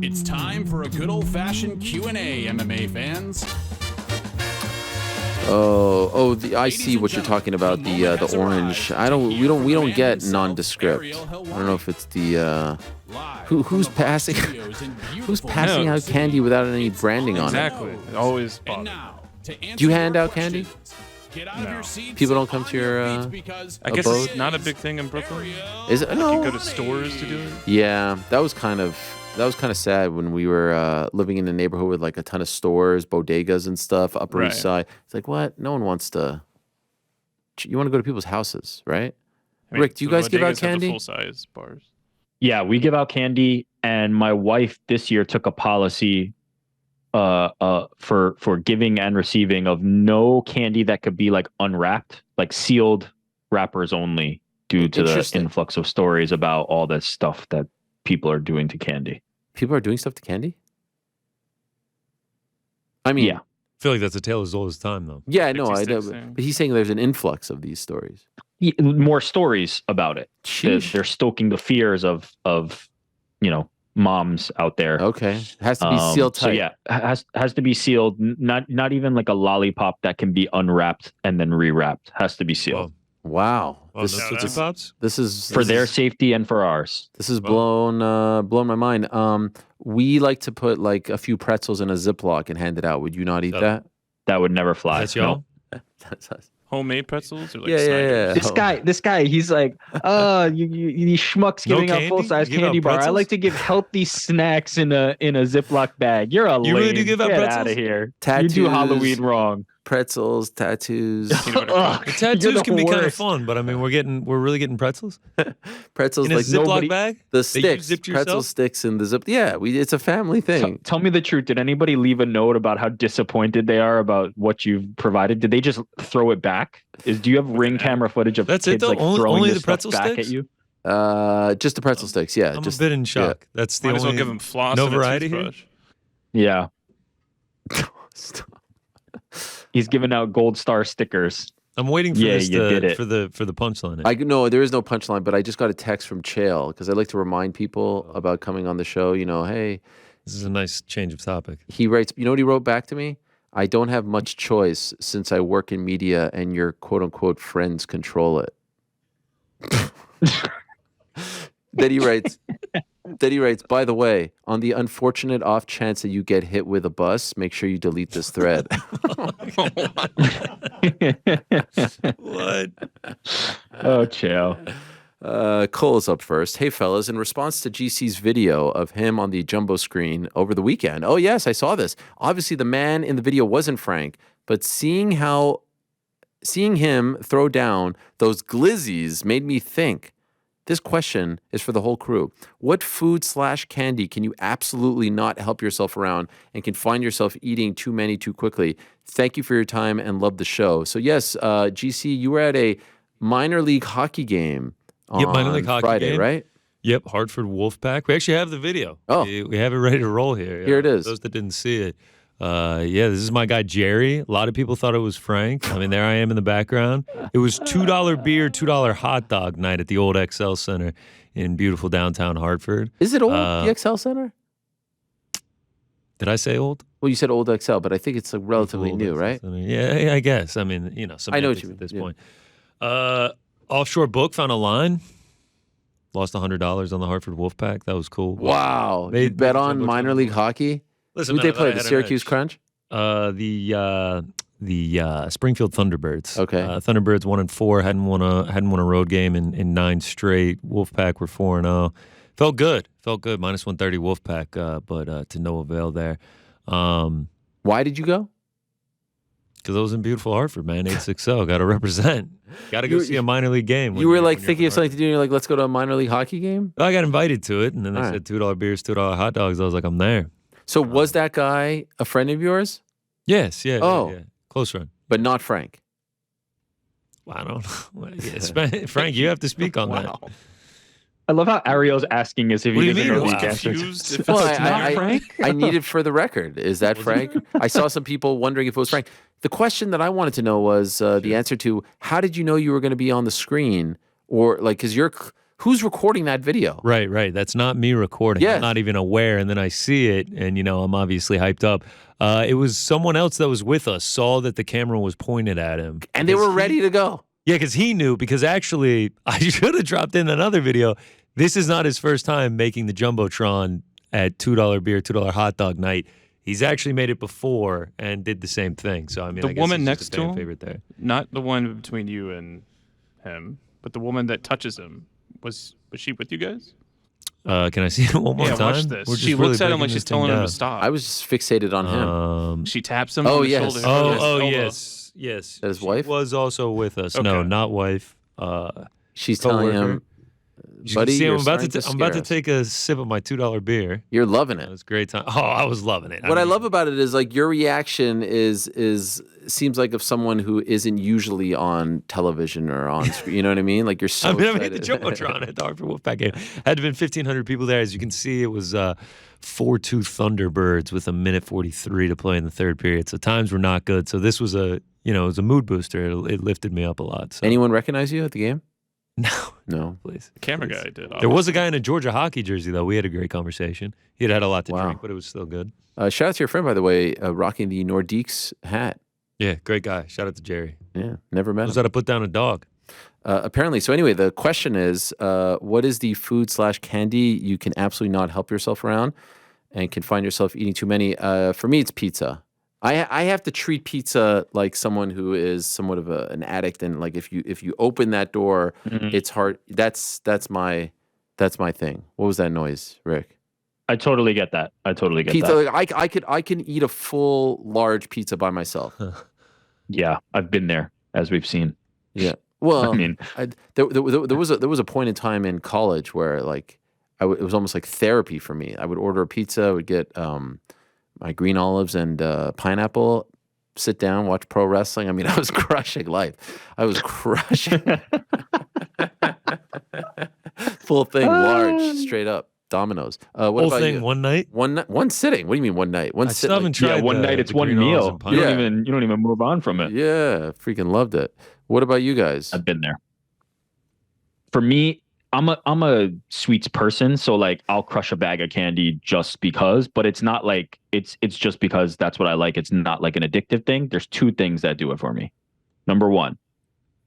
It's time for a good old-fashioned Q&A, MMA fans. I see what you're talking about. The orange. We don't get nondescript. I don't know if it's the who's passing out candy without any branding on it. Exactly. It always bothers. Do you hand out candy? No. People don't come to your I guess abode? it's not a big thing in Brooklyn. Is it? No. You go to stores to do it. Yeah, that was kind of sad when we were living in a neighborhood with like a ton of stores, bodegas and stuff, Upper East Side. It's like, what? No one wants to. You want to go to people's houses, right? I mean, Rick, do you guys give out candy? Full size bars. Yeah, we give out candy, and my wife this year took a policy for giving and receiving of no candy that could be like unwrapped, like sealed wrappers only, due to the influx of stories about all this stuff that people are doing to candy. People are doing stuff to candy? I mean, yeah. I feel like that's a tale as old as time, though. Yeah, I know. But he's saying there's an influx of these stories. More stories about it. They're stoking the fears of moms out there. Okay, it has to be sealed tight. So yeah, has to be sealed. Not even like a lollipop that can be unwrapped and then rewrapped. Has to be sealed. Wow. This is for their safety and for ours. This is blown my mind. We like to put like a few pretzels in a Ziploc and hand it out. Would you not eat that? That would never fly. That's y'all? That's us. Homemade pretzels? Or like yeah. This guy, he's like, you schmucks giving out full-size candy bar. I like to give healthy snacks in a Ziploc bag. You're a lame. Really do give out pretzels? Get out of here. Tattoos, you do Halloween wrong. Pretzels, tattoos. The tattoos can be kind of fun, but I mean, we're really getting pretzels. Pretzels in a like Ziploc bag. The sticks, pretzel sticks in the zip. Yeah, it's a family thing. Tell me the truth. Did anybody leave a note about how disappointed they are about what you've provided? Did they just throw it back? Do you have ring camera footage of kids like throwing only this the pretzel stuff back sticks? at you? Just the pretzel sticks. Yeah, I'm a bit in shock. Yeah. That's the Might only. as well give them floss no and variety a toothbrush. Yeah. He's giving out gold star stickers. I'm waiting for this for the punchline. No, there is no punchline, but I just got a text from Chael because I like to remind people about coming on the show. Hey, this is a nice change of topic. He writes, you know what he wrote back to me? I don't have much choice since I work in media and your quote unquote friends control it. Then he writes, by the way, on the unfortunate off chance that you get hit with a bus, make sure you delete this thread. What? Oh, Chael. Cole's up first. Hey, fellas, in response to GC's video of him on the jumbo screen over the weekend. Oh, yes, I saw this. Obviously, the man in the video wasn't Frank, but seeing him throw down those glizzies made me think. This question is for the whole crew. What food/candy can you absolutely not help yourself around and can find yourself eating too many too quickly? Thank you for your time and love the show. So yes, GC, you were at a minor league hockey game on minor league hockey Friday, game. Right? Yep, Hartford Wolfpack. We actually have the video. Oh. We have it ready to roll here. Here it is. Those that didn't see it. This is my guy Jerry. A lot of people thought it was Frank. I mean, there I am in the background. It was $2 beer, $2 hot dog night at the old XL Center in beautiful downtown Hartford. Is it old, the XL Center? Did I say old? Well, you said old XL, but I think it's relatively new, right? Yeah, I guess. I mean, I know what you mean at this point. Offshore Book found a line. Lost $100 on the Hartford Wolfpack. That was cool. Wow. You bet on minor league hockey? Listen, who'd they play? The Syracuse Crunch? The Springfield Thunderbirds. Okay. Thunderbirds 1-4, hadn't won a road game in 9 straight. Wolfpack were 4-0. Felt good. Minus 130 Wolfpack, but to no avail there. Why did you go? Because I was in beautiful Hartford, man. 860. Got to represent. Got to go see a minor league game. You were like thinking of something to do, and you're like, let's go to a minor league hockey game? I got invited to it, and then they said $2 beers, $2 hot dogs. I was like, I'm there. So was that guy a friend of yours? Yes, yeah. Oh. Yeah. Close friend. But not Frank? Well, I don't know. Yeah, Frank, you have to speak on that. I love how Ariel's asking us if he doesn't know He's the answer. confused. I need it for the record. Is that Frank? I saw some people wondering if it was Frank. The question that I wanted to know was the answer to how did you know you were going to be on the screen, or like because you're Who's recording that video? Right. That's not me recording. Yes. I'm not even aware. And then I see it, and, I'm obviously hyped up. It was someone else that was with us, saw that the camera was pointed at him. And they were ready to go. Yeah, because he knew, because actually, I should have dropped in another video. This is not his first time making the Jumbotron at $2 beer, $2 hot dog night. He's actually made it before and did the same thing. So, I mean, The I guess woman he's next just a to fan him? favorite there. Not the one between you and him, but the woman that touches him. Was she with you guys? Can I see it one more Yeah, time? watch this. We're just She looks really at him like breaking she's this thing telling him down. to stop. I was just fixated on him. She taps him Oh, on the yes. shoulder. Oh, elbow. yes. That his She wife? was also with us. No, Okay. not wife. She's telling coworker. him, You buddy, see, you're I'm about starting to I'm about to scare us. take a sip of my $2 beer. You're loving It it. was a great time. Oh, I was loving it. What I mean, love about it is like your reaction is seems like of someone who isn't usually on television or on screen. You know what I mean? Like you're so I made the excited. Jumbotron at the Hartford Wolfpack game. Had to been 1,500 people there. As you can see, it was 4-2 Thunderbirds with 1:43 to play in the third period. So times were not good. So this was it was a mood booster. It lifted me up a lot. So. Anyone recognize you at the game? No, No. please. The camera please. guy did. There was a guy in a Georgia hockey jersey, though. We had a great conversation. He had a lot to Wow. drink, but it was still good. Shout out to your friend, by the way, rocking the Nordiques hat. Yeah, great guy. Shout out to Jerry. Yeah, never met Knows him. how to put down a dog. Apparently. So anyway, the question is, what is the food/candy you can absolutely not help yourself around and can find yourself eating too many? For me, it's pizza. I have to treat pizza like someone who is somewhat of an addict, and like if you open that door, it's hard. That's my thing. What was that noise, Rick? I totally get that. Pizza. Like, I can eat a full large pizza by myself. Yeah, I've been there, as we've seen. Yeah. Well, I mean, there was a point in time in college where like it was almost like therapy for me. I would order a pizza, I would get my green olives and pineapple, sit down, watch pro wrestling. I mean, I was crushing life. I was crushing. Full thing, large, straight up, Domino's. What Whole about thing you? one night? One sitting. What do you mean one night? One I sit. still haven't tried. yeah, one night it's the one green olives meal. and pineapple. You don't even move on from it. Yeah, freaking loved it. What about you guys? I've been there. For me, I'm a sweets person, so like I'll crush a bag of candy just because, but it's not like it's just because that's what I like. It's not like an addictive thing. There's two things that do it for me. Number one,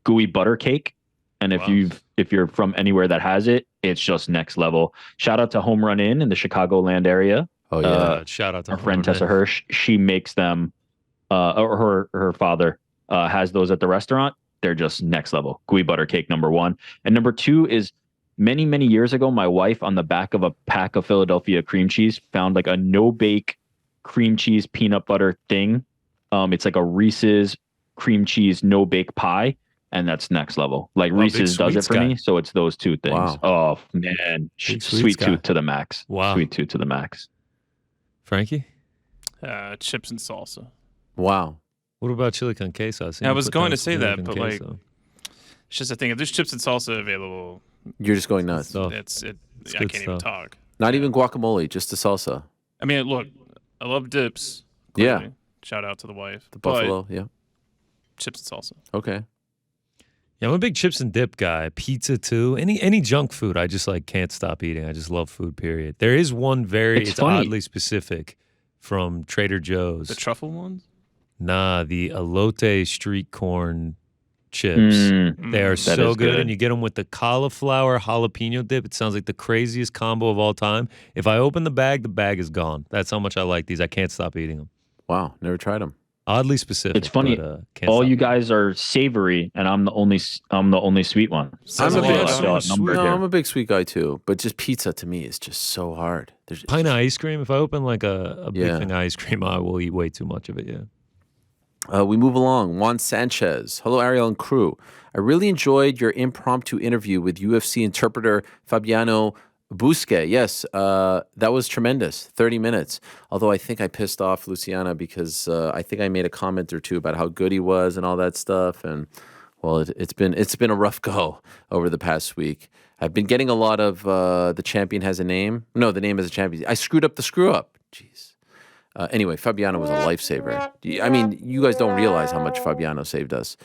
gooey butter cake. And Wow. if you're from anywhere that has it, it's just next level. Shout out to Home Run Inn in the Chicagoland area. Oh yeah. Shout out to Our friend Homer, Tessa man. Hirsch. She makes them, or her father has those at the restaurant. They're just next level. Gooey butter cake, number one. And number two is many, many years ago, my wife on the back of a pack of Philadelphia cream cheese found like a no-bake cream cheese peanut butter thing. It's like a Reese's cream cheese no-bake pie. And that's next level. Like Wow, big Reese's does it sweets for guy. me. So it's those two things. Wow. Oh, man. Big sweets Sweet guy. tooth to the max. Wow. Sweet tooth to the max. Frankie? Chips and salsa. Wow. What about chili con queso? seen I you was put going down to say chili that, con but, like, queso. It's just a thing. If there's chips and salsa available, You're just going nuts. stuff. it's It's I good can't even stuff. talk. Not even guacamole, just the salsa. I mean, look, I love dips. Yeah. clearly. Shout out to the wife. The But buffalo. Yeah. chips and salsa. Okay. Yeah, I'm a big chips and dip guy. Pizza too. Any junk food, I just like can't stop eating. I just love food. Period. There is one It's it's funny. oddly specific from Trader Joe's. The truffle ones? Nah, the elote street corn chips. Mm. They are That so is good, good. and you get them with the cauliflower jalapeno dip. It sounds like the craziest combo of all time. If I open the bag is gone. That's how much I like these. I can't stop eating them. Wow. Never tried them. Oddly specific. It's funny. But, can't All stop you eating 'em. guys are savory, and I'm the only sweet one. Says I'm a a big- lot. I feel outnumbered No, here. I'm a big sweet guy too, but just pizza to me is just so hard. There's Pint of ice cream. If I open like a big Yeah. thing of ice cream, I will eat way too much of it. Yeah. We move along. Juan Sanchez. Hello, Ariel and crew. I really enjoyed your impromptu interview with UFC interpreter Fabiano Busque. Yes, that was tremendous. 30 minutes. Although I think I pissed off Luciana because I think I made a comment or two about how good he was and all that stuff. And well, it's been a rough go over the past week. I've been getting a lot of the champion has a name. No, the name is a champion. I screwed up the screw up. Jeez. Anyway, Fabiano was a lifesaver. I mean, you guys don't realize how much Fabiano saved us.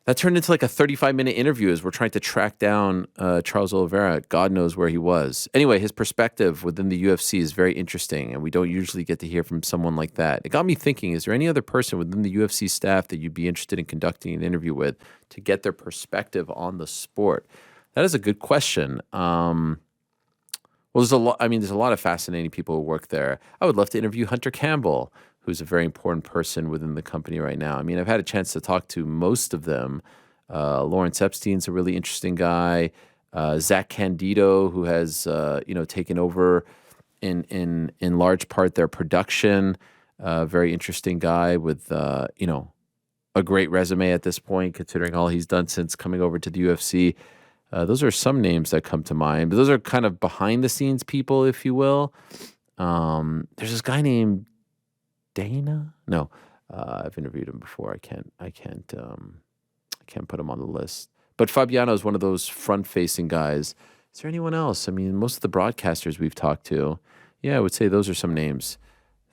That turned into like a 35-minute interview as we're trying to track down Charles Oliveira. God knows where he was. Anyway, his perspective within the UFC is very interesting, and we don't usually get to hear from someone like that. It got me thinking, is there any other person within the UFC staff that you'd be interested in conducting an interview with to get their perspective on the sport? That is a good question. Well, there's a lot. I mean, there's a lot of fascinating people who work there. I would love to interview Hunter Campbell, who's a very important person within the company right now. I mean, I've had a chance to talk to most of them. Lawrence Epstein's a really interesting guy. Zach Candido, who has taken over in large part their production. Very interesting guy with a great resume at this point, considering all he's done since coming over to the UFC. Those are some names that come to mind, but those are kind of behind the scenes people, if you will. There's this guy named Dana? No, I've interviewed him before. I can't put him on the list. But Fabiano is one of those front-facing guys. Is there anyone else? I mean, most of the broadcasters we've talked to, yeah, I would say those are some names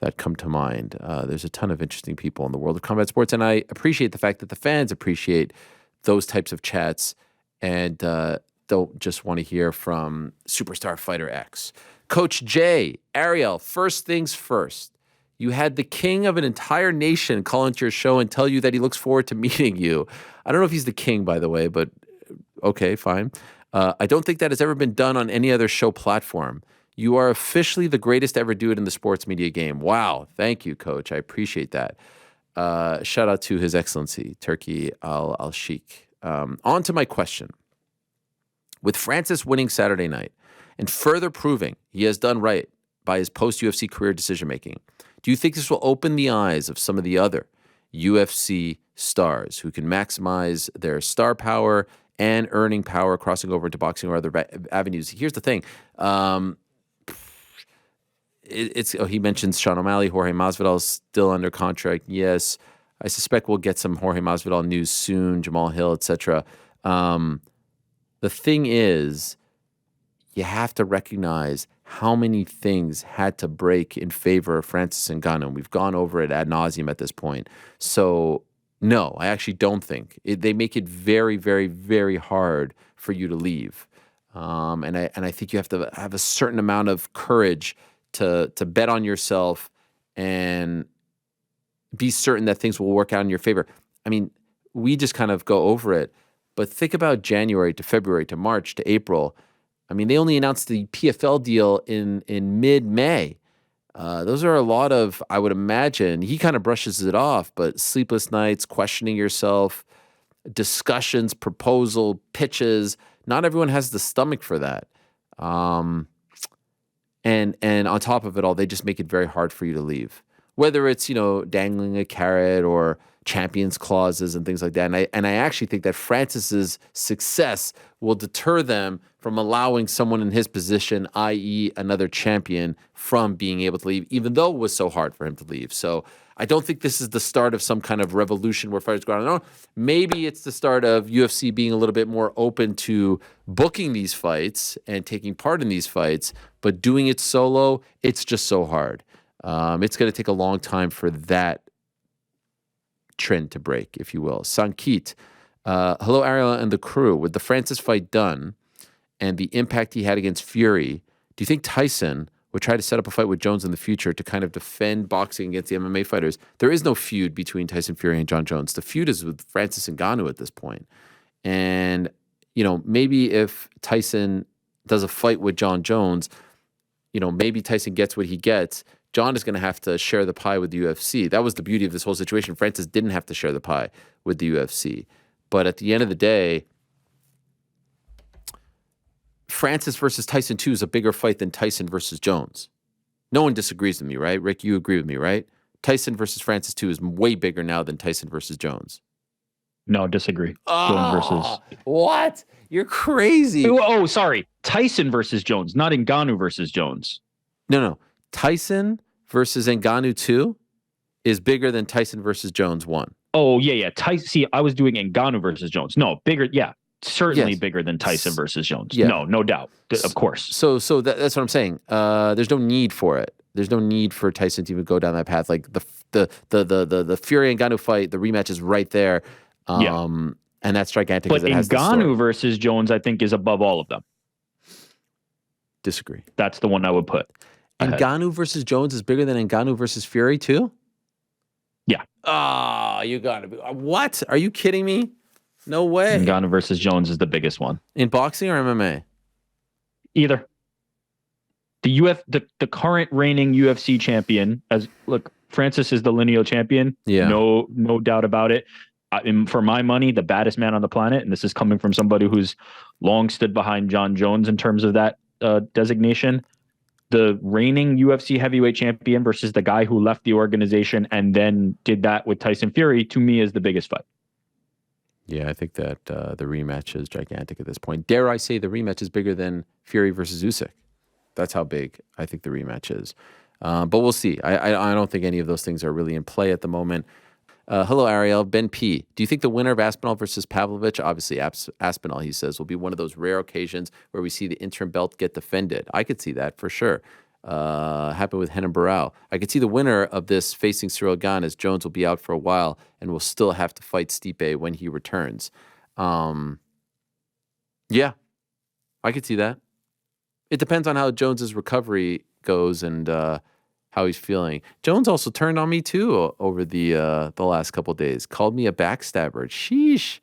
that come to mind. There's a ton of interesting people in the world of combat sports, and I appreciate the fact that the fans appreciate those types of chats and don't just want to hear from superstar fighter X. Coach Jay, Ariel, first things first. You had the king of an entire nation call into your show and tell you that he looks forward to meeting you. I don't know if he's the king, by the way, but okay, fine. I don't think that has ever been done on any other show platform. You are officially the greatest to ever do it in the sports media game. Wow. Thank you, Coach. I appreciate that. Shout out to His Excellency, Turki Alalshikh. On to my question. With Francis winning Saturday night and further proving he has done right by his post-UFC career decision-making, do you think this will open the eyes of some of the other UFC stars who can maximize their star power and earning power, crossing over into boxing or other avenues? Here's the thing. He mentions Sean O'Malley, Jorge Masvidal is still under contract. Yes, I suspect we'll get some Jorge Masvidal news soon, Jamal Hill, etc. The thing is, you have to recognize how many things had to break in favor of Francis Ngannou. We've gone over it ad nauseum at this point. So, no, I actually don't think. They make it very, very, very hard for you to leave. And I think you have to have a certain amount of courage to bet on yourself and be certain that things will work out in your favor. I mean, we just kind of go over it. But think about January to February to March to April. I mean, they only announced the PFL deal in mid-May. Those are a lot of, I would imagine, he kind of brushes it off, but sleepless nights, questioning yourself, discussions, proposal, pitches. Not everyone has the stomach for that. And on top of it all, they just make it very hard for you to leave. Whether it's, dangling a carrot or champions clauses and things like that. And I actually think that Francis's success will deter them from allowing someone in his position, i.e. another champion, from being able to leave, even though it was so hard for him to leave. So I don't think this is the start of some kind of revolution where fighters go out. No, maybe it's the start of UFC being a little bit more open to booking these fights and taking part in these fights, but doing it solo, it's just so hard. It's going to take a long time for that trend to break, if you will. Sankit, hello, Ariel and the crew. With the Francis fight done and the impact he had against Fury, do you think Tyson would try to set up a fight with Jones in the future to kind of defend boxing against the MMA fighters? There is no feud between Tyson Fury and John Jones. The feud is with Francis Ngannou at this point. And, maybe if Tyson does a fight with John Jones, maybe Tyson gets what he gets. John is going to have to share the pie with the UFC. That was the beauty of this whole situation. Francis didn't have to share the pie with the UFC. But at the end of the day, Francis versus Tyson 2 is a bigger fight than Tyson versus Jones. No one disagrees with me, right? Rick, you agree with me, right? Tyson versus Francis 2 is way bigger now than Tyson versus Jones. No, disagree. Jones versus... What? You're crazy. Oh, sorry. Tyson versus Jones, not Ngannou versus Jones. No. Tyson versus Ngannou 2 is bigger than Tyson versus Jones 1. Oh, yeah. See, I was doing Ngannou versus Jones. No, bigger, yeah. Certainly bigger than Tyson versus Jones. Yeah. No doubt. Of course. So that's what I'm saying. There's no need for it. There's no need for Tyson to even go down that path. Like the Fury and Ngannou fight, the rematch is right there. And And that's gigantic because But it has the story. Ngannou versus Jones, I think, is above all of them. Disagree. That's the one I would put ahead. Ngannou versus Jones is bigger than Ngannou versus Fury too? Yeah. Oh, you gotta be. What? Are you kidding me? No way. Ngannou versus Jones is the biggest one. In boxing or MMA? Either. The current reigning UFC champion, Francis is the lineal champion. Yeah. No doubt about it. For my money, the baddest man on the planet, and this is coming from somebody who's long stood behind John Jones in terms of that designation. The reigning UFC heavyweight champion versus the guy who left the organization and then did that with Tyson Fury, to me, is the biggest fight. Yeah, I think that the rematch is gigantic at this point. Dare I say the rematch is bigger than Fury versus Usyk? That's how big I think the rematch is. But we'll see. I don't think any of those things are really in play at the moment. Hello, Ariel. Ben P. Do you think the winner of Aspinall versus Pavlovich, obviously Aspinall, he says, will be one of those rare occasions where we see the interim belt get defended? I could see that for sure. Happened with Henan Barao. I could see the winner of this facing Cyril Gane, as Jones will be out for a while and will still have to fight Stipe when he returns. Yeah, I could see that. It depends on how Jones's recovery goes and how he's feeling. Jones also turned on me too over the last couple of days. Called me a backstabber. Sheesh.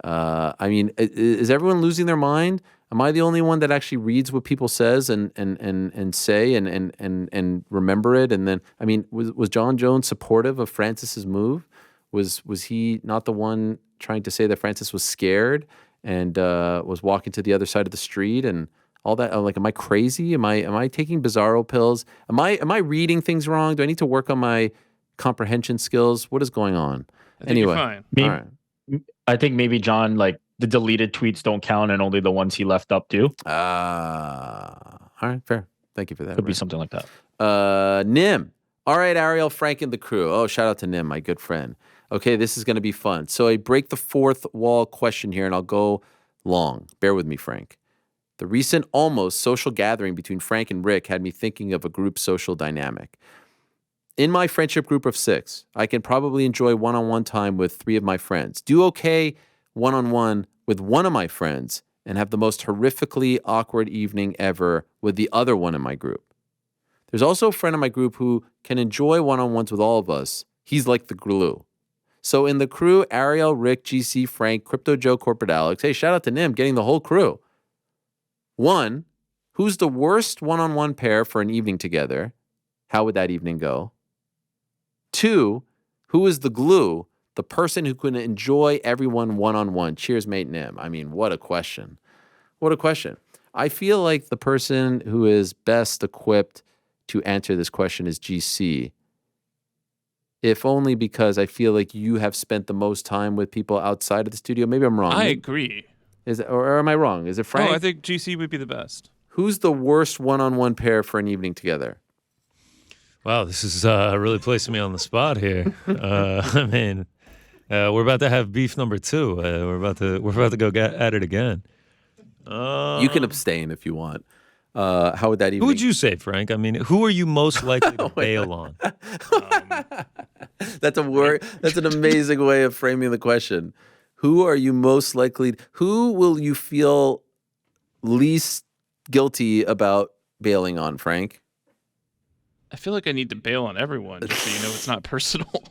I mean, is everyone losing their mind? Am I the only one that actually reads what people says and say and remember it? And then, I mean, was John Jones supportive of Francis's move? Was he not the one trying to say that Francis was scared and was walking to the other side of the street and all that? I'm like, am I crazy? Am I taking bizarro pills? Am I reading things wrong? Do I need to work on my comprehension skills? What is going on? I think Anyway, you're fine. all right. I think maybe John, like, the deleted tweets don't count and only the ones he left up do. All right, fair. Thank you for that. Could be Ryan. something like that. Nim. All right, Ariel, Frank, and the crew. Oh, shout out to Nim, my good friend. Okay, this is going to be fun. So I break the fourth wall question here, and I'll go long. Bear with me, Frank. The recent almost social gathering between Frank and Rick had me thinking of a group social dynamic. In my friendship group of 6, I can probably enjoy one-on-one time with 3 of my friends, do okay one-on-one with one of my friends, and have the most horrifically awkward evening ever with the other one in my group. There's also a friend in my group who can enjoy one-on-ones with all of us. He's like the glue. So in the crew, Ariel, Rick, GC, Frank, Crypto Joe, Corporate Alex. Hey, shout out to Nim, getting the whole crew. 1, who's the worst one-on-one pair for an evening together? How would that evening go? 2, who is the glue, the person who can enjoy everyone one-on-one? Cheers, mate Nim. I mean, what a question. What a question. I feel like the person who is best equipped to answer this question is GC. If only because I feel like you have spent the most time with people outside of the studio. Maybe I'm wrong. I agree. Or am I wrong? Is it Frank? Oh, I think GC would be the best. Who's the worst one-on-one pair for an evening together? Wow, this is really placing me on the spot here. I mean, we're about to have beef number 2. We're about to go at it again. You can abstain if you want. How would that even? Who would you say, Frank? I mean, who are you most likely to bail on? That's a word. That's an amazing way of framing the question. Who are you most likely? Who will you feel least guilty about bailing on, Frank? I feel like I need to bail on everyone just so you know it's not personal.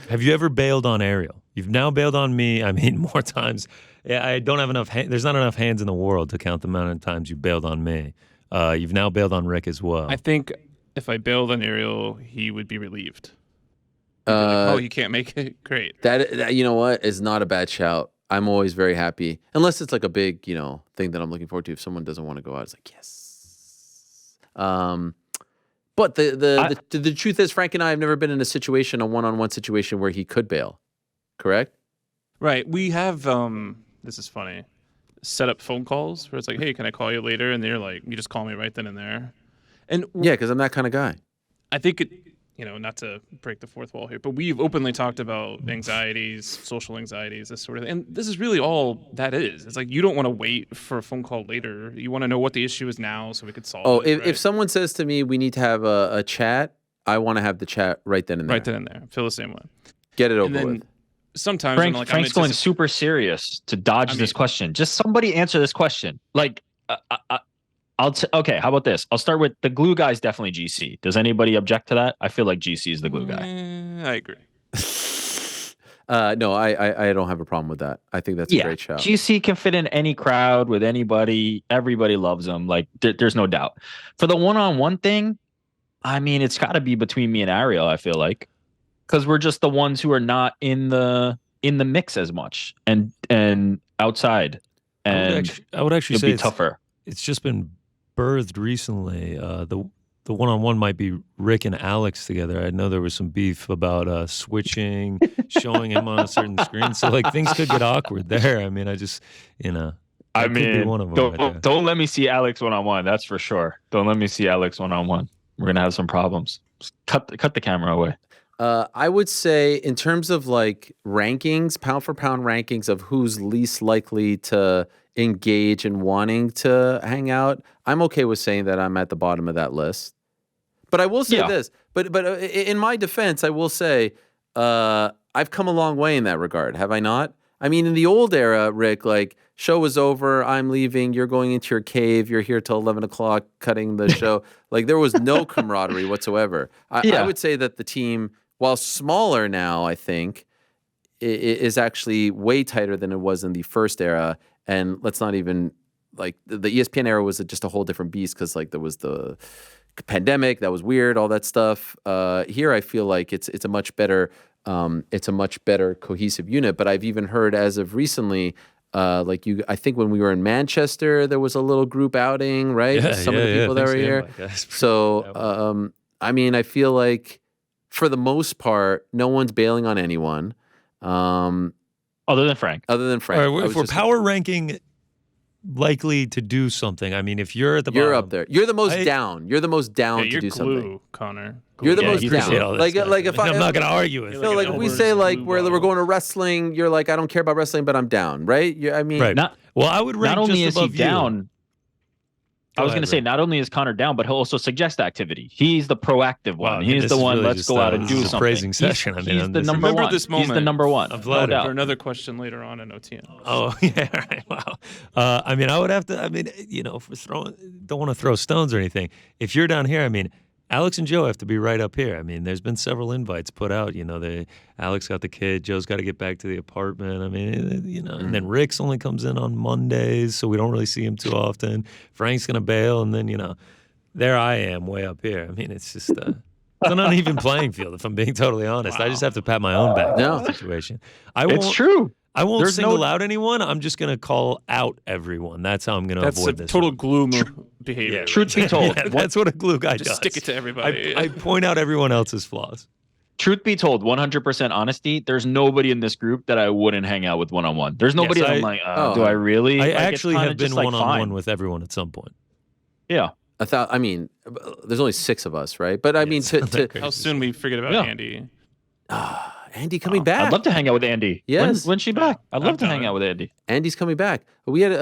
Have you ever bailed on Ariel? You've now bailed on me. I mean, more times. Yeah, I don't have enough. There's not enough hands in the world to count the amount of times you bailed on me. You've now bailed on Rick as well. I think if I bailed on Ariel, he would be relieved. Oh, you can't make it? Great. That you know what is not a bad shout. I'm always very happy, unless it's like a big thing that I'm looking forward to. If someone doesn't want to go out, it's like yes. But the truth is, Frank and I have never been in a one-on-one situation where he could bail. Correct? Right. We have this is funny. Set up phone calls where it's like, hey, can I call you later? And they're like, you just call me right then and there. And yeah, because I'm that kind of guy. I think not to break the fourth wall here, but we've openly talked about anxieties, social anxieties, this sort of thing. And this is really all that is. It's like you don't want to wait for a phone call later. You want to know what the issue is now so we could solve it. If someone says to me, we need to have a chat, I want to have the chat right then and there. Right then and there. I feel the same way. Get it over with. sometimes Frank, I'm Frank's going super serious to dodge this question. Just somebody answer this question. Like, okay, how about this? I'll start with the glue guy's definitely GC. Does anybody object to that? I feel like GC is the glue guy. I agree. No, I don't have a problem with that. I think that's a great shout. GC can fit in any crowd with anybody. Everybody loves him. Like, there's no doubt. For the one-on-one thing, I mean, it's got to be between me and Ariel, I feel like, because we're just the ones who are not in the mix as much and outside. And I would actually say it'd be tougher. It's just been birthed recently. The one-on-one might be Rick and Alex together. I know there was some beef about switching, showing him on a certain screen. So like things could get awkward there. I mean, I just, I could be one of them don't let me see Alex one-on-one. That's for sure. Don't let me see Alex one-on-one. We're gonna have some problems. Just cut the camera away. I would say in terms of like rankings, pound for pound rankings of who's least likely to engage in wanting to hang out, I'm okay with saying that I'm at the bottom of that list. But I will say this. But in my defense, I will say I've come a long way in that regard. Have I not? I mean, in the old era, Rick, like show was over, I'm leaving, you're going into your cave, you're here till 11 o'clock cutting the show. Like there was no camaraderie whatsoever. I would say that the team, while smaller now, I think, is actually way tighter than it was in the first era. And let's not even, like, the ESPN era was just a whole different beast because, like, there was the pandemic, that was weird, all that stuff. Here, I feel like it's a much better cohesive unit. But I've even heard as of recently, I think when we were in Manchester, there was a little group outing, right? Some of the people that were here. So, I mean, I feel like for the most part, no one's bailing on anyone. Other than Frank. All right, if we're power ranking likely to do something, I mean, if you're at the bottom, you're up there. You're the most down. You're the most down to do something. Connor. You're the most down. Like if I'm not going to argue with. No, like if we say like we're going to wrestling, you're like I don't care about wrestling, but I'm down, right? I mean, right. I would rank not only just is he above down. I was going to say, not only is Connor down, but he'll also suggest activity. He's the proactive one. He's the one. Let's go out and do something. Praising session. He's the number one. He's the number one. I'm glad for another question later on in OTN. Oh yeah, right. Wow. I mean, I would have to. I mean, don't want to throw stones or anything. If you're down here, I mean, Alex and Joe have to be right up here. I mean, there's been several invites put out. Alex got the kid. Joe's got to get back to the apartment. I mean, and then Rick's only comes in on Mondays, so we don't really see him too often. Frank's gonna bail, and then there I am way up here. I mean, it's just it's an uneven playing field. If I'm being totally honest, I just have to pat my own back in the situation. It's true. I won't single out anyone. I'm just going to call out everyone. That's how I'm going to avoid this. That's total glue behavior. Yeah, truth be told. That's what a glue guy does. Stick it to everybody. I point out everyone else's flaws. Truth be told, 100% honesty, there's nobody in this group that I wouldn't hang out with one-on-one. There's nobody that I'm like, do I really? I actually have been one-on-one with everyone at some point. Yeah. I mean, there's only 6 of us, right? But I mean, how soon we forget about Andy. Andy coming back. I'd love to hang out with Andy. Yes. When's she back? I'd love to hang out with Andy. Andy's coming back. We had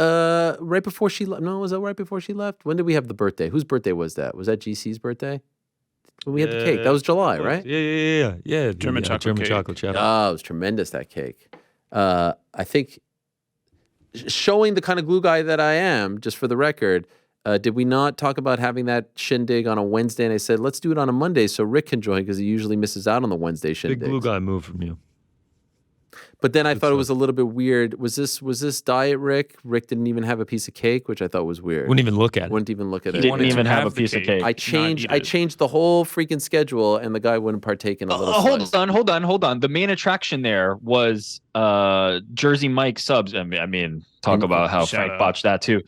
right before she left. No, was that right before she left? When did we have the birthday? Whose birthday was that? Was that GC's birthday? When we had the cake. That was July, right? Yeah. German chocolate chapter. Oh, it was tremendous, that cake. I think showing the kind of glue guy that I am, just for the record, did we not talk about having that shindig on a Wednesday? And I said, let's do it on a Monday so Rick can join because he usually misses out on the Wednesday shindig. Big glue guy move from you. But then I thought it was a little bit weird. Was this diet Rick? Rick didn't even have a piece of cake, which I thought was weird. Wouldn't even look at it. Wouldn't even look at He it. didn't even have a piece of cake. I changed the whole freaking schedule, and the guy wouldn't partake in a little slice. Hold on. The main attraction there was Jersey Mike subs. I mean, talk about how Frank botched that too.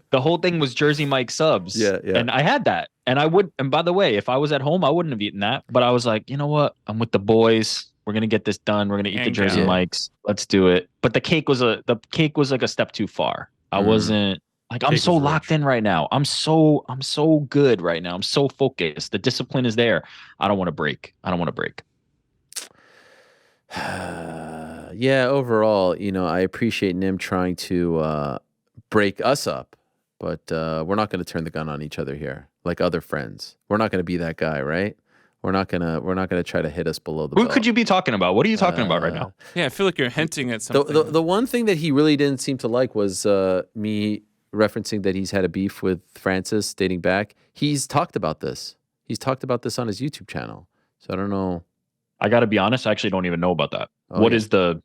The whole thing was Jersey Mike subs. Yeah. And I had that. And by the way, if I was at home, I wouldn't have eaten that. But I was like, you know what? I'm with the boys. We're gonna get this done. We're gonna eat the Jersey Mikes. Let's do it. But the cake was like a step too far. I wasn't like I'm so locked in right now. I'm so good right now. I'm so focused. The discipline is there. I don't want to break. Yeah, overall, I appreciate Nim trying to break us up, but we're not going to turn the gun on each other here like other friends. We're not going to be that guy, right? We're not gonna try to hit us below the Who belt. could you be talking about? What are you talking about right now? Yeah, I feel like you're hinting at something. The one thing that he really didn't seem to like was me referencing that he's had a beef with Francis dating back. He's talked about this. He's talked about this on his YouTube channel. So I don't know. I got to be honest. I actually don't even know about that. Oh, What yeah. is the?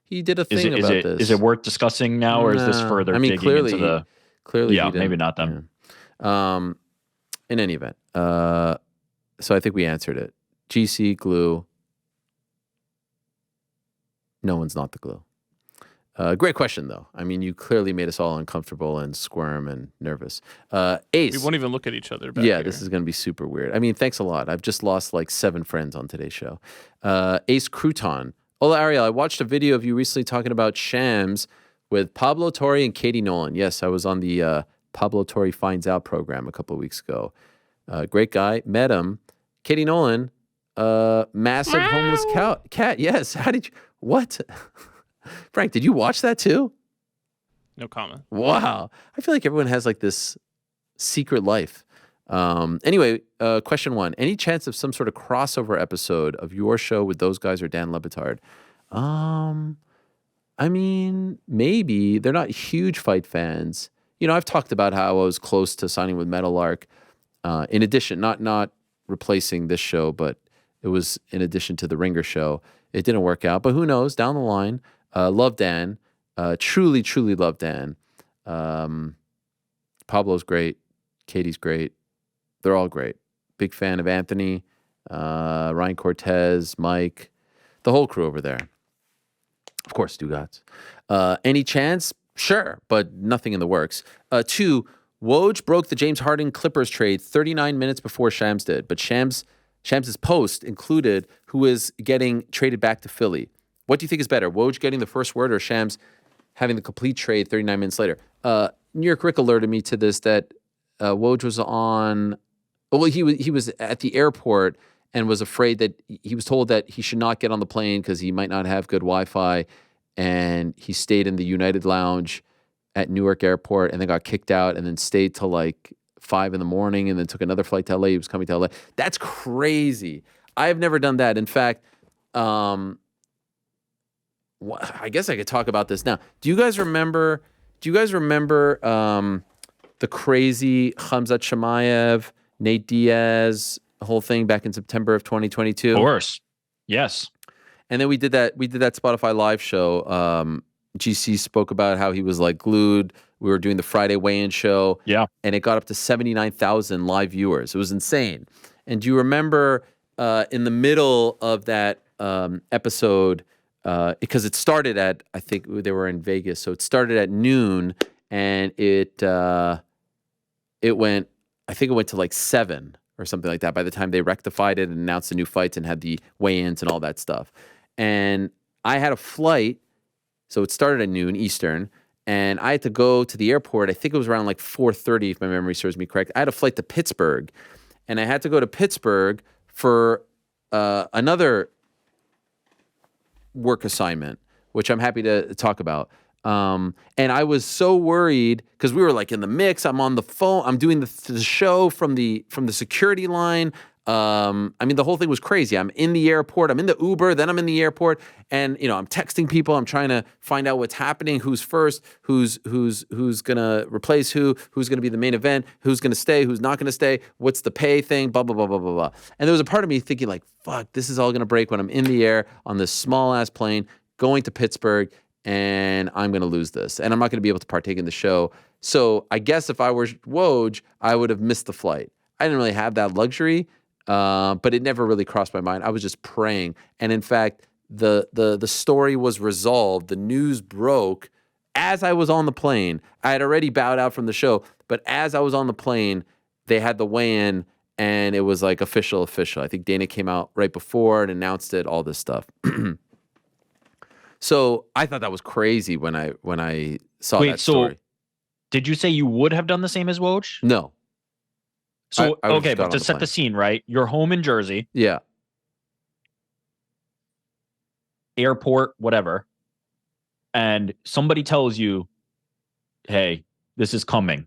He did a Is thing it about this. is it worth discussing now, or is this Nah. further I mean, digging clearly, into the? Clearly, Yeah, he didn't. maybe not then. Yeah. In any event, so I think we answered it. GC glue. No one's not the glue. Great question, though. I mean, you clearly made us all uncomfortable and squirm and nervous. Ace. We won't even look at each other back Yeah, here. this is going to be super weird. I mean, thanks a lot. I've just lost like 7 friends on today's show. Ace Crouton. Hola, Ariel. I watched a video of you recently talking about shams with Pablo, Torre, and Katie Nolan. Yes, I was on the Pablo Torre Finds Out program a couple of weeks ago. Great guy. Met him. Katie Nolan, massive homeless cat. Yes. How did you? What? Frank, did you watch that too? No comment. Wow. I feel like everyone has like this secret life. Anyway, question 1. Any chance of some sort of crossover episode of your show with those guys or Dan Le Batard? I mean, maybe. They're not huge fight fans. You know, I've talked about how I was close to signing with Meadowlark. In addition, not replacing this show, but it was in addition to the Ringer show. It didn't work out, but who knows? Down the line. Love Dan. Truly, truly love Dan. Pablo's great. Katie's great. They're all great. Big fan of Anthony, Ryan Cortez, Mike, the whole crew over there. Of course, Dugats. Any chance? Sure, but nothing in the works. 2, Woj broke the James Harden Clippers trade 39 minutes before Shams did, but Shams' post included who is getting traded back to Philly. What do you think is better, Woj getting the first word or Shams having the complete trade 39 minutes later? New York Rick alerted me to this, that Woj was on... Well, he was at the airport and was afraid that he was told that he should not get on the plane because he might not have good Wi-Fi, and he stayed in the United Lounge at Newark Airport and then got kicked out and then stayed till like 5 a.m. and then took another flight to LA. He was coming to LA. That's crazy. I've never done that. In fact, I guess I could talk about this now. Do you guys remember the crazy Khamzat Chimaev, Nate Diaz, the whole thing back in September of 2022? Of course. Yes. And then we did that Spotify live show. GC spoke about how he was like glued. We were doing the Friday weigh-in show. Yeah. And it got up to 79,000 live viewers. It was insane. And do you remember in the middle of that episode, because it started at, I think they were in Vegas, so it started at noon, and it went to like 7 or something like that by the time they rectified it and announced the new fights and had the weigh-ins and all that stuff. And I had a flight, so it started at noon Eastern, and I had to go to the airport. I think it was around like 4:30, if my memory serves me correct. I had a flight to Pittsburgh, and I had to go to Pittsburgh for another work assignment, which I'm happy to talk about. And I was so worried because we were like in the mix. I'm on the phone. I'm doing the show from the security line. I mean, the whole thing was crazy. I'm in the airport. I'm in the Uber. Then I'm in the airport, and I'm texting people. I'm trying to find out what's happening. Who's first? Who's gonna replace who? Who's gonna be the main event? Who's gonna stay? Who's not gonna stay? What's the pay thing? Blah blah blah blah blah blah. And there was a part of me thinking like, fuck, this is all gonna break when I'm in the air on this small ass plane going to Pittsburgh. And I'm going to lose this. And I'm not going to be able to partake in the show. So I guess if I were Woj, I would have missed the flight. I didn't really have that luxury, but it never really crossed my mind. I was just praying. And in fact, the story was resolved. The news broke as I was on the plane. I had already bowed out from the show. But as I was on the plane, they had the weigh-in, and it was like official. I think Dana came out right before and announced it, all this stuff. So I thought that was crazy when I saw that story. So did you say you would have done the same as Woj? No. So I okay, but to set the scene, right? You're home in Jersey, Yeah. airport, whatever, and somebody tells you, "Hey, this is coming.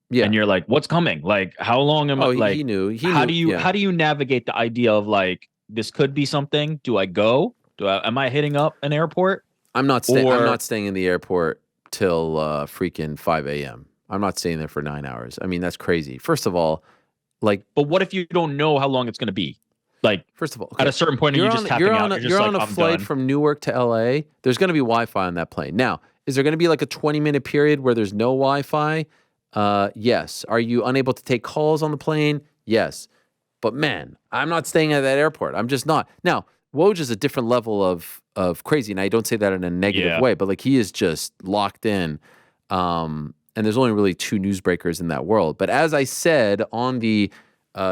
Yeah. And you're like, what's coming? Like, how long am I? Oh, Like, he knew. how do you navigate the idea of like, this could be something? Do I go? Am I hitting up an airport? I'm not staying in the airport till freaking 5 a.m. I'm not staying there for 9 hours. I mean, that's crazy. First of all, like, But what if you don't know how long it's going to be? Like, first of all, at a certain point, are you just tapping out? You're on a flight from Newark to LA. There's going to be Wi-Fi on that plane. Now, is there going to be like a 20-minute period where there's no Wi-Fi? Yes. Are you unable to take calls on the plane? Yes. But man, I'm not staying at that airport. I'm just not. Now, Woj is a different level of crazy, and I don't say that in a negative way, but like he is just locked in. And there's only really two newsbreakers in that world. But as I said on the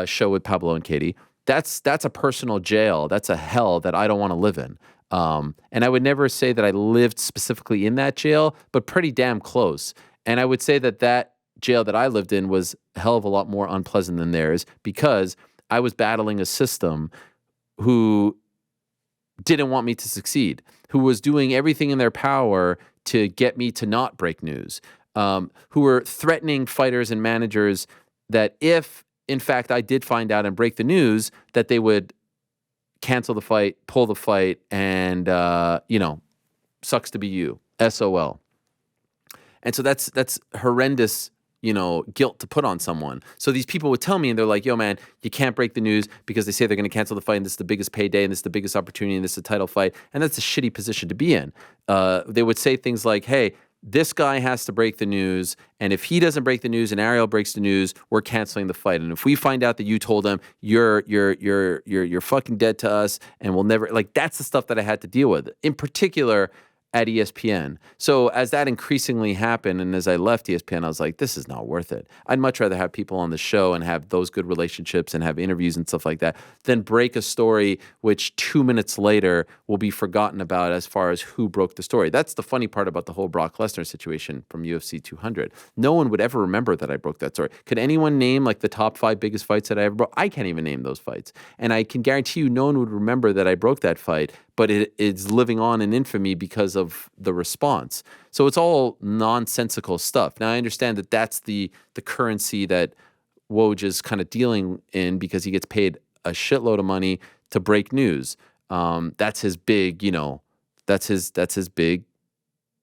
show with Pablo and Katie, that's a personal jail. That's a hell that I don't want to live in. And I would never say that I lived specifically in that jail, but pretty damn close. And I would say that jail that I lived in was a hell of a lot more unpleasant than theirs because I was battling a system who didn't want me to succeed, who was doing everything in their power to get me to not break news, who were threatening fighters and managers that if, in fact, I did find out and break the news, that they would cancel the fight, pull the fight, and, sucks to be you, SOL. And so that's horrendous, guilt to put on someone. So these people would tell me, and they're like, yo, man, you can't break the news because they say they're going to cancel the fight, and this is the biggest payday, and this is the biggest opportunity, and this is a title fight. And that's a shitty position to be in. They would say things like, hey, this guy has to break the news, and if he doesn't break the news and Ariel breaks the news, we're canceling the fight. And if we find out that you told him, you're fucking dead to us, and we'll never, like, that's the stuff that I had to deal with. In particular, at ESPN. So as that increasingly happened, and as I left ESPN, I was like, this is not worth it. I'd much rather have people on the show and have those good relationships and have interviews and stuff like that than break a story which 2 minutes later will be forgotten about as far as who broke the story. That's the funny part about the whole Brock Lesnar situation from UFC 200. No one would ever remember that I broke that story. Could anyone name like the top 5 biggest fights that I ever broke? I can't even name those fights. And I can guarantee you no one would remember that I broke that fight, but it's living on in infamy because of the response. So it's all nonsensical stuff. Now, I understand that that's the currency that Woj is kind of dealing in because he gets paid a shitload of money to break news. That's his big, that's his big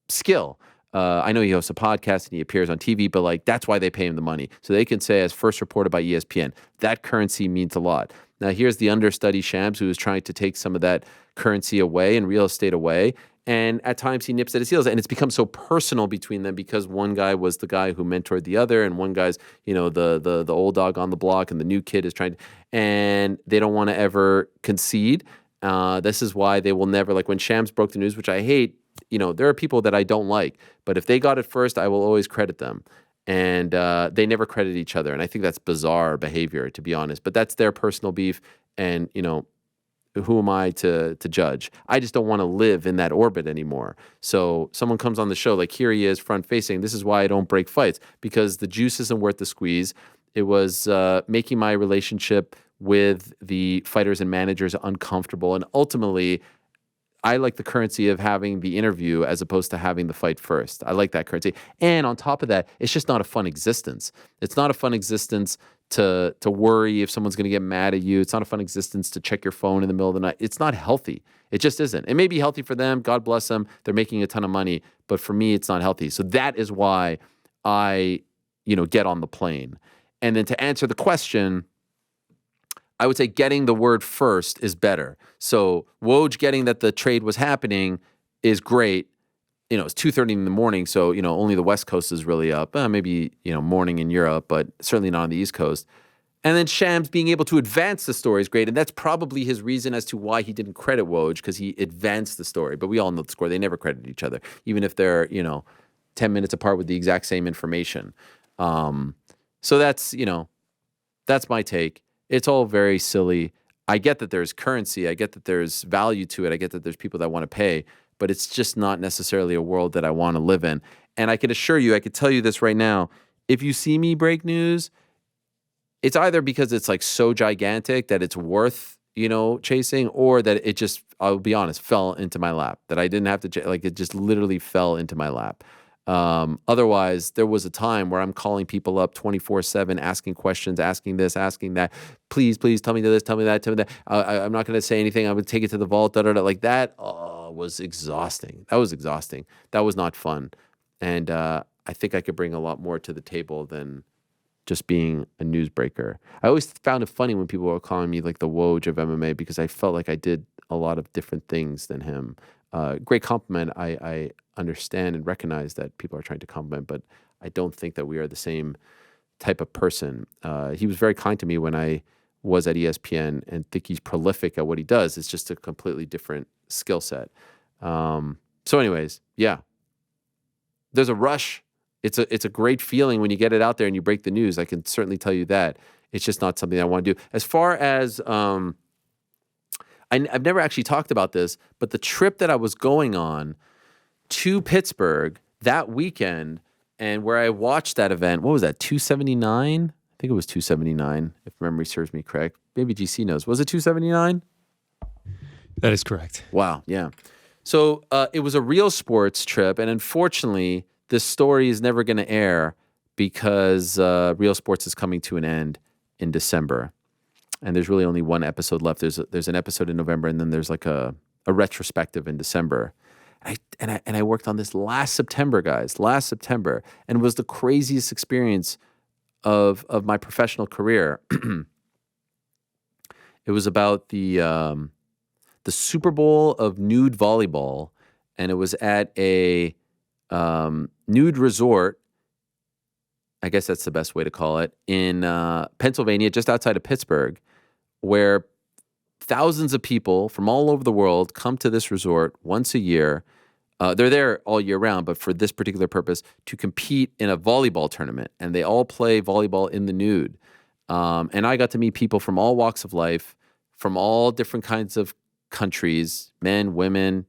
skill. I know he hosts a podcast and he appears on TV, but like that's why they pay him the money. So they can say, as first reported by ESPN, that currency means a lot. Now, here's the understudy Shams, who is trying to take some of that currency away and real estate away. And at times he nips at his heels. And it's become so personal between them because one guy was the guy who mentored the other, and one guy's, the old dog on the block, and the new kid is trying to, and they don't want to ever concede. This is why they will never, like when Shams broke the news, which I hate, there are people that I don't like, but if they got it first, I will always credit them. And they never credit each other. And I think that's bizarre behavior, to be honest. But that's their personal beef. And, who am I to judge? I just don't want to live in that orbit anymore. So someone comes on the show, like here he is front facing. This is why I don't break fights, because the juice isn't worth the squeeze. It was making my relationship with the fighters and managers uncomfortable. And ultimately, I like the currency of having the interview as opposed to having the fight first. I like that currency. And on top of that, it's just not a fun existence. It's not a fun existence to worry if someone's going to get mad at you. It's not a fun existence to check your phone in the middle of the night. It's not healthy. It just isn't. It may be healthy for them. God bless them. They're making a ton of money. But for me, it's not healthy. So that is why I, get on the plane. And then to answer the question, I would say getting the word first is better. So Woj getting that the trade was happening is great. It's 2:30 in the morning, so, only the West Coast is really up. Maybe, morning in Europe, but certainly not on the East Coast. And then Shams being able to advance the story is great, and that's probably his reason as to why he didn't credit Woj, because he advanced the story. But we all know the score. They never credit each other, even if they're, 10 minutes apart with the exact same information. So that's, that's my take. It's all very silly. I get that there's currency. I get that there's value to it. I get that there's people that want to pay, but it's just not necessarily a world that I want to live in. And I can assure you, I could tell you this right now. If you see me break news, it's either because it's like so gigantic that it's worth, chasing, or that it just, I'll be honest, fell into my lap, that I didn't have to, like it just literally fell into my lap. Otherwise, there was a time where I'm calling people up 24/7, asking questions, asking this, asking that. Please, please tell me this, tell me that, tell me that. I'm not going to say anything. I would take it to the vault. Da, da, da. Like that was exhausting. That was exhausting. That was not fun. And I think I could bring a lot more to the table than just being a newsbreaker. I always found it funny when people were calling me like the Woj of MMA because I felt like I did a lot of different things than him. Great compliment. I understand and recognize that people are trying to compliment, but I don't think that we are the same type of person. He was very kind to me when I was at ESPN and think he's prolific at what he does. It's just a completely different skill set. So anyways, yeah, there's a rush. It's a great feeling when you get it out there and you break the news. I can certainly tell you that. It's just not something I want to do. As far as I've never actually talked about this, but the trip that I was going on to Pittsburgh that weekend and where I watched that event, what was that, 279? I think it was 279, if memory serves me correct. Maybe GC knows. Was it 279? That is correct. Wow, yeah. So it was a Real Sports trip, and unfortunately, this story is never going to air because Real Sports is coming to an end in December. And there's really only one episode left. There's an episode in November, and then there's like a retrospective in December. And I worked on this last September, guys, and it was the craziest experience of my professional career. It was about the Super Bowl of nude volleyball, and it was at a nude resort. I guess that's the best way to call it, in Pennsylvania, just outside of Pittsburgh, where thousands of people from all over the world come to this resort once a year. They're there all year round, but for this particular purpose, to compete in a volleyball tournament. And they all play volleyball in the nude. And I got to meet people from all walks of life, from all different kinds of countries, men, women,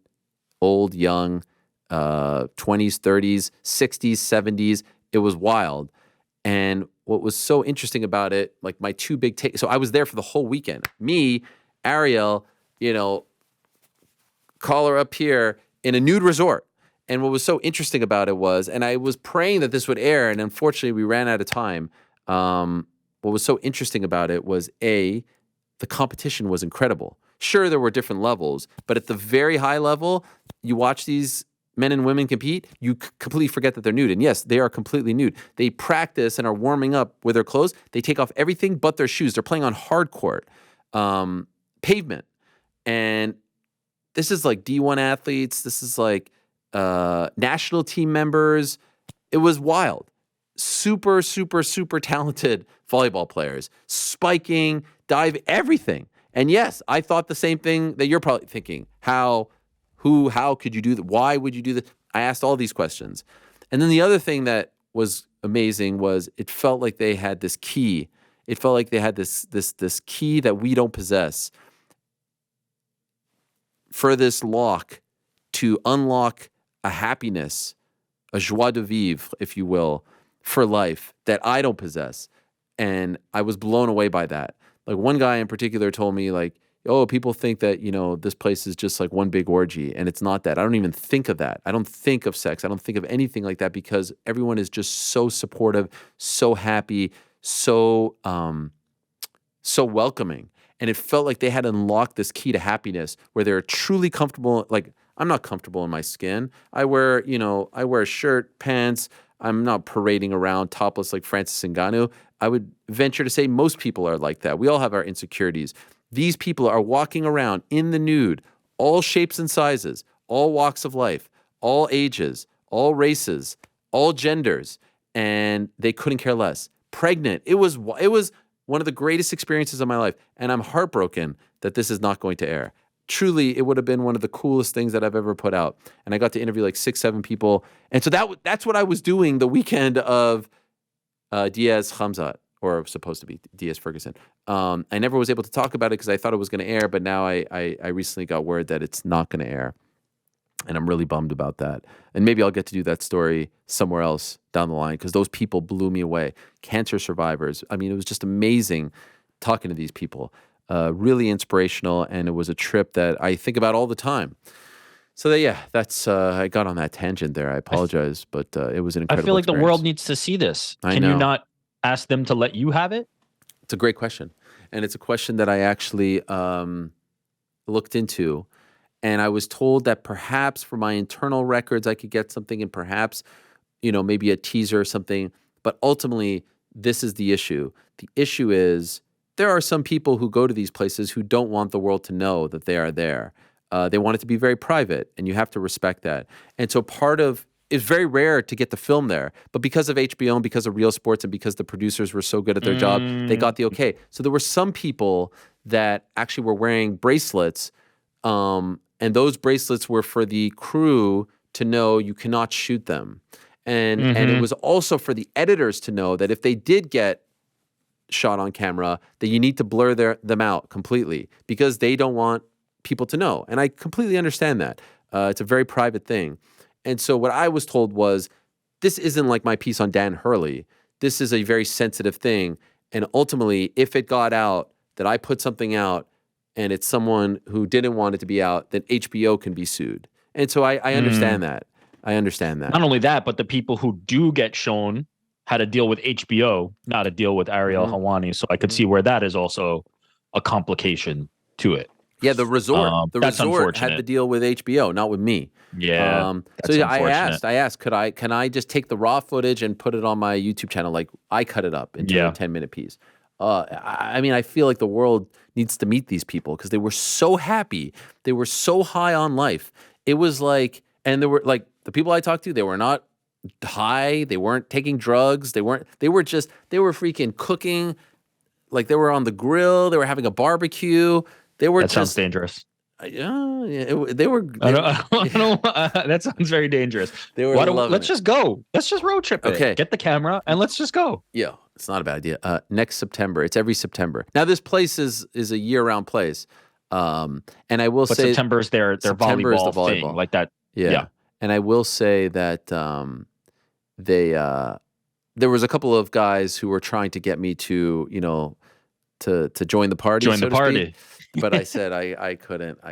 old, young, 20s, 30s, 60s, 70s. It was wild. And what was so interesting about it, like my two big takes. So I was there for the whole weekend. Me, Ariel, collar up here in a nude resort. And what was so interesting about it was, and I was praying that this would air, and unfortunately we ran out of time. What was so interesting about it was, the competition was incredible. Sure, there were different levels, but at the very high level, you watch these men and women compete, you completely forget that they're nude. And yes, they are completely nude. They practice and are warming up with their clothes. They take off everything but their shoes. They're playing on hard court, pavement. And this is like D1 athletes. This is like national team members. It was wild. Super, super, super talented volleyball players. Spiking, dive, everything. And yes, I thought the same thing that you're probably thinking. How could you do that? Why would you do that? I asked all these questions. And then the other thing that was amazing was it felt like they had this key. It felt like they had this key that we don't possess for this lock to unlock a happiness, a joie de vivre, if you will, for life that I don't possess. And I was blown away by that. Like one guy in particular told me like, oh, people think that, this place is just like one big orgy, and it's not that. I don't even think of that. I don't think of sex. I don't think of anything like that because everyone is just so supportive, so happy, so welcoming. And it felt like they had unlocked this key to happiness where they're truly comfortable. Like, I'm not comfortable in my skin. I wear a shirt, pants. I'm not parading around topless like Francis Ngannou. I would venture to say most people are like that. We all have our insecurities. These people are walking around in the nude, all shapes and sizes, all walks of life, all ages, all races, all genders, and they couldn't care less. Pregnant. It was one of the greatest experiences of my life, and I'm heartbroken that this is not going to air. Truly, it would have been one of the coolest things that I've ever put out. And I got to interview like 6-7 people. And so that's what I was doing the weekend of Diaz Khamzat, or supposed to be Diaz Ferguson. I never was able to talk about it because I thought it was going to air, but now I recently got word that it's not going to air. And I'm really bummed about that. And maybe I'll get to do that story somewhere else down the line because those people blew me away. Cancer survivors. I mean, it was just amazing talking to these people. Really inspirational, and it was a trip that I think about all the time. So that's I got on that tangent there. I apologize, but it was an I incredible feel like the experience. world needs to see this. I Can you know. not ask them to let you have it? It's a great question. And it's a question that I actually looked into. And I was told that perhaps for my internal records, I could get something, and perhaps, maybe a teaser or something. But ultimately, this is the issue. The issue is there are some people who go to these places who don't want the world to know that they are there. They want it to be very private, and you have to respect that. And so it's very rare to get the film there. But because of HBO and because of Real Sports and because the producers were so good at their job, they got the okay. So there were some people that actually were wearing bracelets, and those bracelets were for the crew to know you cannot shoot them. And it was also for the editors to know that if they did get shot on camera, that you need to blur them out completely because they don't want people to know. And I completely understand that. It's a very private thing. And so what I was told was, this isn't like my piece on Dan Hurley. This is a very sensitive thing. And ultimately, if it got out that I put something out and it's someone who didn't want it to be out, then HBO can be sued. And so I understand that. I understand that. Not only that, but the people who do get shown had a deal with HBO, not a deal with Ariel Helwani. So I could see where that is also a complication to it. Yeah, the resort. The that's resort had unfortunate. the deal with HBO, not with me. Yeah, So that's I unfortunate. asked, can I just take the raw footage and put it on my YouTube channel? Like I cut it up into a 10-minute piece. I mean, I feel like the world needs to meet these people because they were so happy. They were so high on life. It was like, and they were like the people I talked to, they were not high. They weren't taking drugs. They were freaking cooking. Like they were on the grill. They were having a barbecue. They were That sounds dangerous. They were. I don't, that sounds very dangerous. They were Let's just go. Let's just road trip it. Okay. Get the camera and let's just go. Yeah, it's not a bad idea. Next September. It's every September. Now this place is a year-round place. And I will say September is their September is volleyball, the volleyball thing, like that. Yeah. And I will say that there was a couple of guys who were trying to get me to to join the party. Join so the to party. speak. But I said I couldn't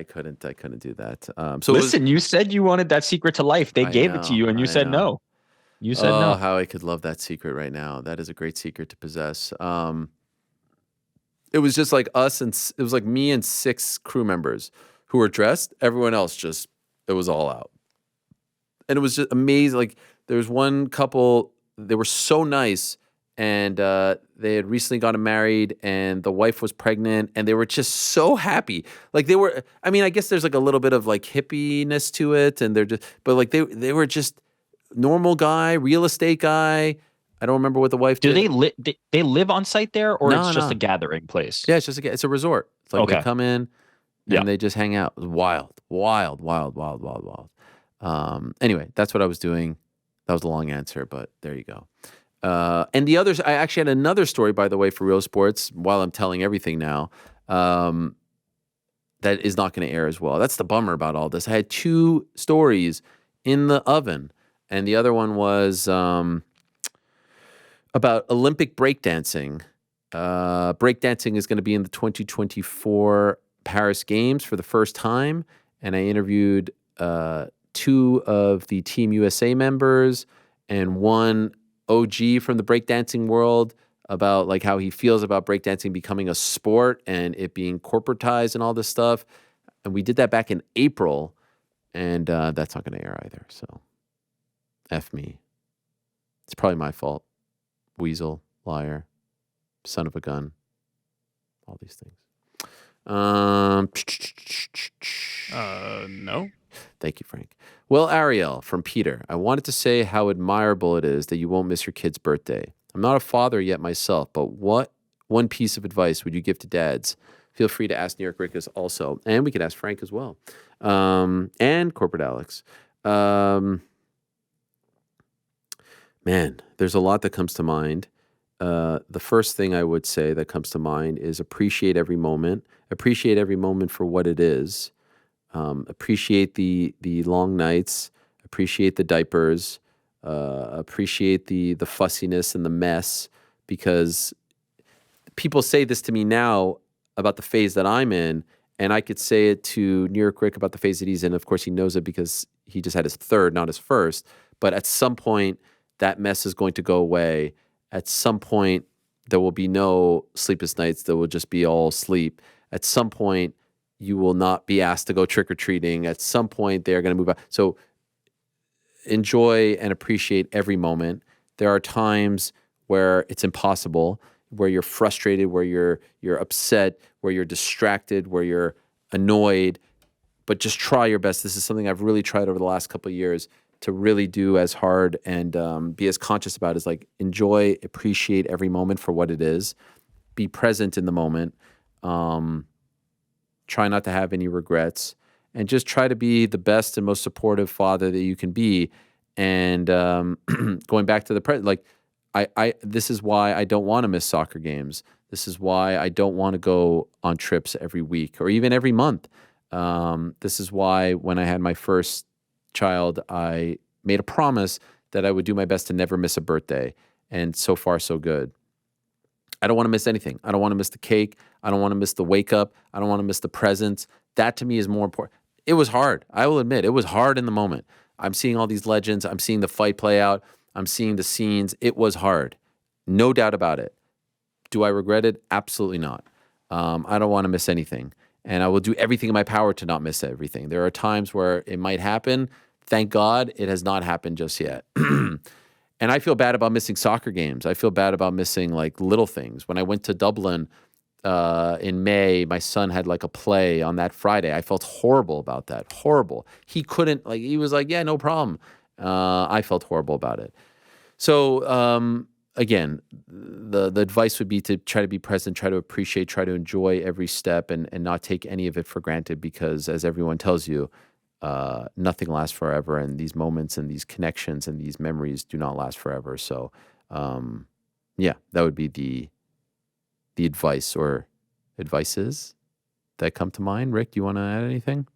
do that. So Listen, you said you wanted that secret to life. They gave it to you, and you said no. You said no. How I could love that secret right now. That is a great secret to possess. It was just like us, and it was like me and 6 crew members who were dressed. Everyone else it was all out, and it was just amazing. Like there was one couple, they were so nice. And they had recently gotten married, and the wife was pregnant, and they were just so happy. Like they were. I mean, I guess there's like a little bit of like hippiness to it, and but like they were just normal guy, real estate guy. I don't remember what the wife did. They live on site there, or it's just No. a gathering place? Yeah, it's a resort. It's like they come in and they just hang out. It was wild. Anyway, that's what I was doing. That was a long answer, but there you go. And the others, I actually had another story, by the way, for Real Sports, while I'm telling everything now, that is not going to air as well. That's the bummer about all this. I had 2 stories in the oven, and the other one was about Olympic breakdancing. Breakdancing is going to be in the 2024 Paris Games for the first time, and I interviewed 2 of the Team USA members and 1 OG from the breakdancing world about like how he feels about breakdancing becoming a sport and it being corporatized and all this stuff. And we did that back in April, and that's not going to air either. So, F me. It's probably my fault. Weasel, liar, son of a gun, all these things. No. Thank you, Frank. Well, Ariel, from Peter, I wanted to say how admirable it is that you won't miss your kid's birthday. I'm not a father yet myself, but what one piece of advice would you give to dads? Feel free to ask New York Rickus also, and we could ask Frank as well, and Corporate Alex. Man, there's a lot that comes to mind. The first thing I would say that comes to mind is appreciate every moment. Appreciate every moment for what it is. Appreciate the long nights. Appreciate the diapers. Appreciate the fussiness and the mess, because people say this to me now about the phase that I'm in, And I could say it to New York Rick about the phase that he's in. Of course, he knows it because he just had his third, not his first. But at some point, that mess is going to go away. At some point, there will be no sleepless nights. There will just be all sleep. At some point, you will not be asked to go trick-or-treating. At some point, they're going to move on. So enjoy and appreciate every moment. There are times where it's impossible, where you're frustrated, where you're upset, where you're distracted, where you're annoyed, but just try your best. This is something I've really tried over the last couple of years to really do as hard and be as conscious about, is like enjoy, appreciate every moment for what it is, be present in the moment, try not to have any regrets, and just try to be the best and most supportive father that you can be. And going back to the present, like this is why I don't want to miss soccer games. This is why I don't want to go on trips every week or even every month. This is why when I had my first child, I made a promise that I would do my best to never miss a birthday. And so far, so good. I don't want to miss anything. I don't want to miss the cake. I don't want to miss the wake up. I don't want to miss the presents. That to me is more important. It was hard. I will admit, it was hard in the moment. I'm seeing all these legends. I'm seeing the fight play out. I'm seeing the scenes. It was hard. No doubt about it. Do I regret it? Absolutely not. I don't want to miss anything. And I will do everything in my power to not miss everything. There are times where it might happen. Thank God it has not happened just yet. And I feel bad about missing soccer games. I feel bad about missing like little things. When I went to Dublin in May, my son had like a play on that Friday. I felt horrible about that. Horrible. He couldn't, like, he was like, yeah, no problem. I felt horrible about it. So, again, the advice would be to try to be present, try to appreciate, try to enjoy every step and not take any of it for granted, because as everyone tells you, nothing lasts forever, and these moments and these connections and these memories do not last forever. So, yeah, that would be the advice or advices that come to mind. Rick, do you want to add anything?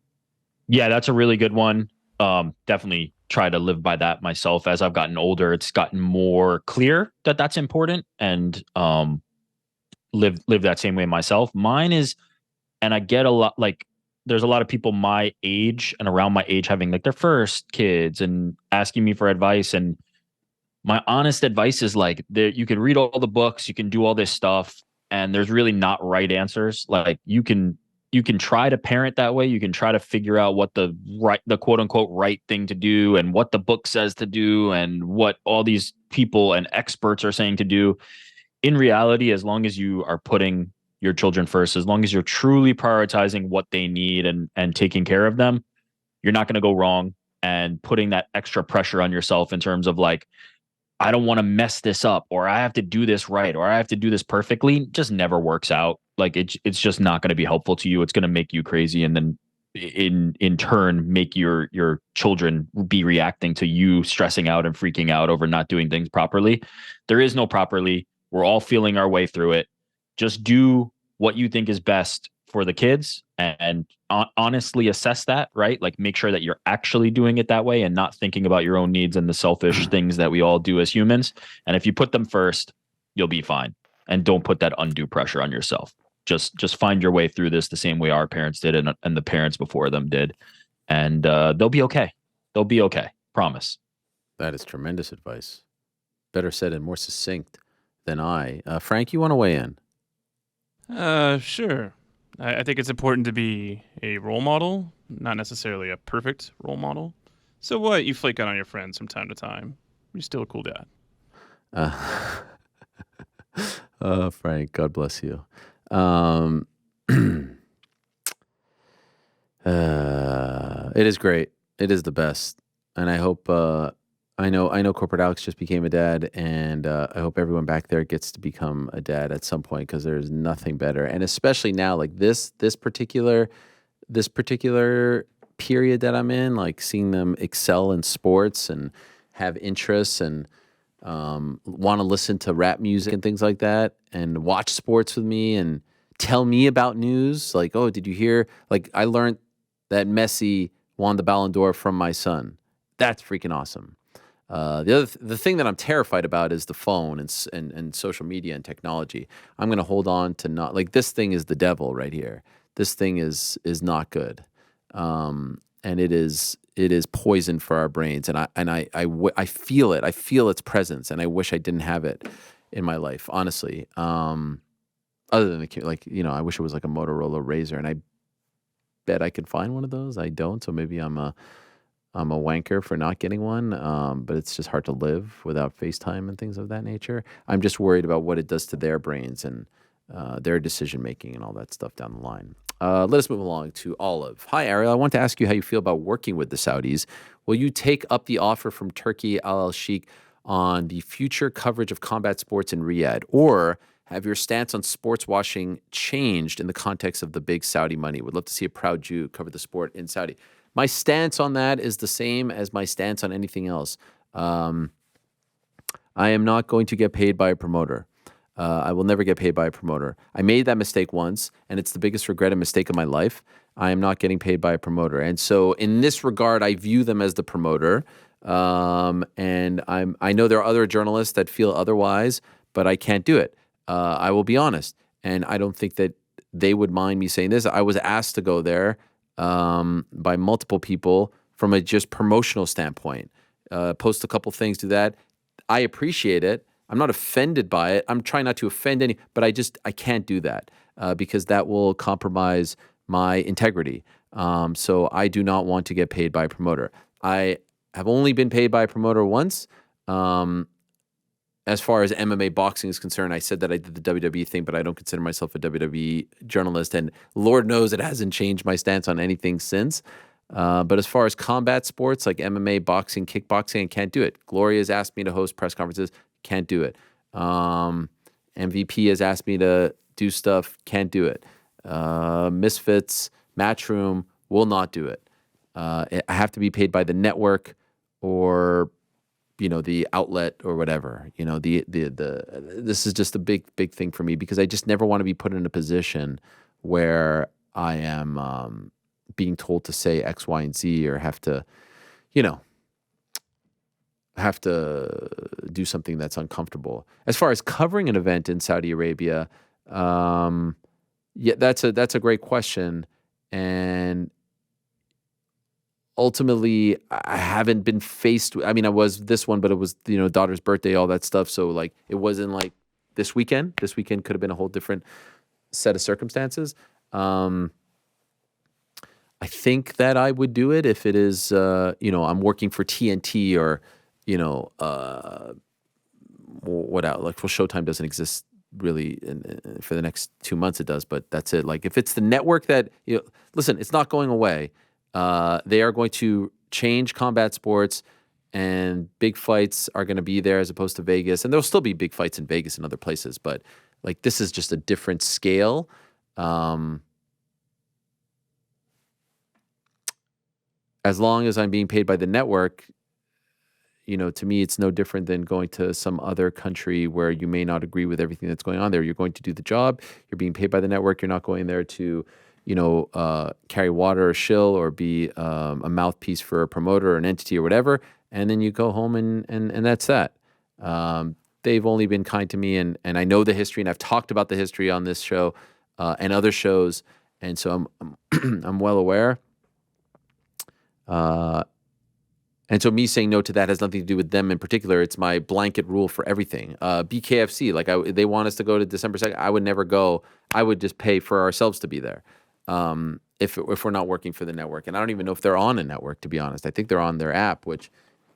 Yeah, that's a really good one. Definitely try to live by that myself. As I've gotten older, it's gotten more clear that that's important, and live that same way myself. Mine is, and I get a lot, like, there's a lot of people my age and around my age having like their first kids and asking me for advice. And my honest advice is like, you can read all the books, you can do all this stuff, and there's really not right answers. Like you can try to parent that way. You can try to figure out what the quote unquote right thing to do and what the book says to do and what all these people and experts are saying to do. In reality, as long as you are putting your children first, as long as you're truly prioritizing what they need and taking care of them, you're not going to go wrong. And putting that extra pressure on yourself in terms of like, I don't want to mess this up, or I have to do this right, or I have to do this perfectly, just never works out. Like it's just not going to be helpful to you. It's going to make you crazy, and then in turn make your children be reacting to you stressing out and freaking out over not doing things properly. There is no properly. We're all feeling our way through it. Just do what you think is best for the kids and honestly assess that, right? Like make sure that you're actually doing it that way and not thinking about your own needs and the selfish things that we all do as humans. And if you put them first, you'll be fine. And don't put that undue pressure on yourself. Just find your way through this the same way our parents did and the parents before them did. And they'll be okay. They'll be okay. Promise. That is tremendous advice. Better said and more succinct than I. Frank, you want to weigh in? Sure. I think it's important to be a role model, not necessarily a perfect role model. So what? You flake out on your friends from time to time. You're still a cool dad. Frank, God bless you. It is great. It is the best. And I hope, I know Corporate Alex just became a dad, and I hope everyone back there gets to become a dad at some point, because there's nothing better. And especially now, like this particular period that I'm in, like seeing them excel in sports and have interests and want to listen to rap music and things like that, and watch sports with me and tell me about news. Like, oh, did you hear? Like, I learned that Messi won the Ballon d'Or from my son. That's freaking awesome. The thing that I'm terrified about is the phone and social media and technology. I'm going to hold on to not, like, this thing is the devil right here. this thing is not good, and it is poison for our brains. And I feel it. I feel its presence, and I wish I didn't have it in my life, honestly. Other than I wish it was like a Motorola Razr, and I bet I could find one of those. I don't, so maybe I'm a wanker for not getting one. But it's just hard to live without FaceTime and things of that nature. I'm just worried about what it does to their brains and their decision making and all that stuff down the line. Let us move along to Olive. Hi, Ariel. I want to ask you how you feel about working with the Saudis. Will you take up the offer from Turki Alalshikh on the future coverage of combat sports in Riyadh, or have your stance on sports washing changed in the context of the big Saudi money? Would love to see a proud Jew cover the sport in Saudi. My stance on that is the same as my stance on anything else. I am not going to get paid by a promoter. I will never get paid by a promoter. I made that mistake once, and it's the biggest regret and mistake of my life. I am not getting paid by a promoter. And so in this regard, I view them as the promoter. And I know there are other journalists that feel otherwise, but I can't do it. I will be honest. And I don't think that they would mind me saying this. I was asked to go there by multiple people from a just promotional standpoint. Post a couple things, do that. I appreciate it. I'm not offended by it. I'm trying not to offend any, but I can't do that because that will compromise my integrity. So I do not want to get paid by a promoter. I have only been paid by a promoter once. As far as MMA boxing is concerned, I said that I did the WWE thing, but I don't consider myself a WWE journalist. And Lord knows it hasn't changed my stance on anything since. But as far as combat sports like MMA, boxing, kickboxing, I can't do it. Gloria has asked me to host press conferences. Can't do it. MVP has asked me to do stuff. Can't do it. Misfits, Matchroom, will not do it. I have to be paid by the network or the outlet or whatever. This is just a big thing for me because I just never want to be put in a position where I am being told to say X, Y, and Z or have to do something that's uncomfortable. As far as covering an event in Saudi Arabia, that's a great question. And ultimately, I haven't been faced with, I was this one, but it was, daughter's birthday, all that stuff. So it wasn't like this weekend. This weekend could have been a whole different set of circumstances. I think that I would do it if it is, I'm working for TNT or, what out? Well, Showtime doesn't exist really for the next 2 months. It does, but that's it. Like if it's the network that, listen, it's not going away. They are going to change combat sports and big fights are going to be there as opposed to Vegas. And there'll still be big fights in Vegas and other places, but this is just a different scale. As long as I'm being paid by the network, to me, it's no different than going to some other country where you may not agree with everything that's going on there. You're going to do the job. You're being paid by the network. You're not going there to, carry water or shill or be a mouthpiece for a promoter or an entity or whatever. And then you go home and that's that. They've only been kind to me, and I know the history, and I've talked about the history on this show and other shows, and so I'm well aware. And so me saying no to that has nothing to do with them in particular. It's my blanket rule for everything. BKFC, they want us to go to December 2nd. I would never go. I would just pay for ourselves to be there if we're not working for the network. And I don't even know if they're on a network, to be honest. I think they're on their app, which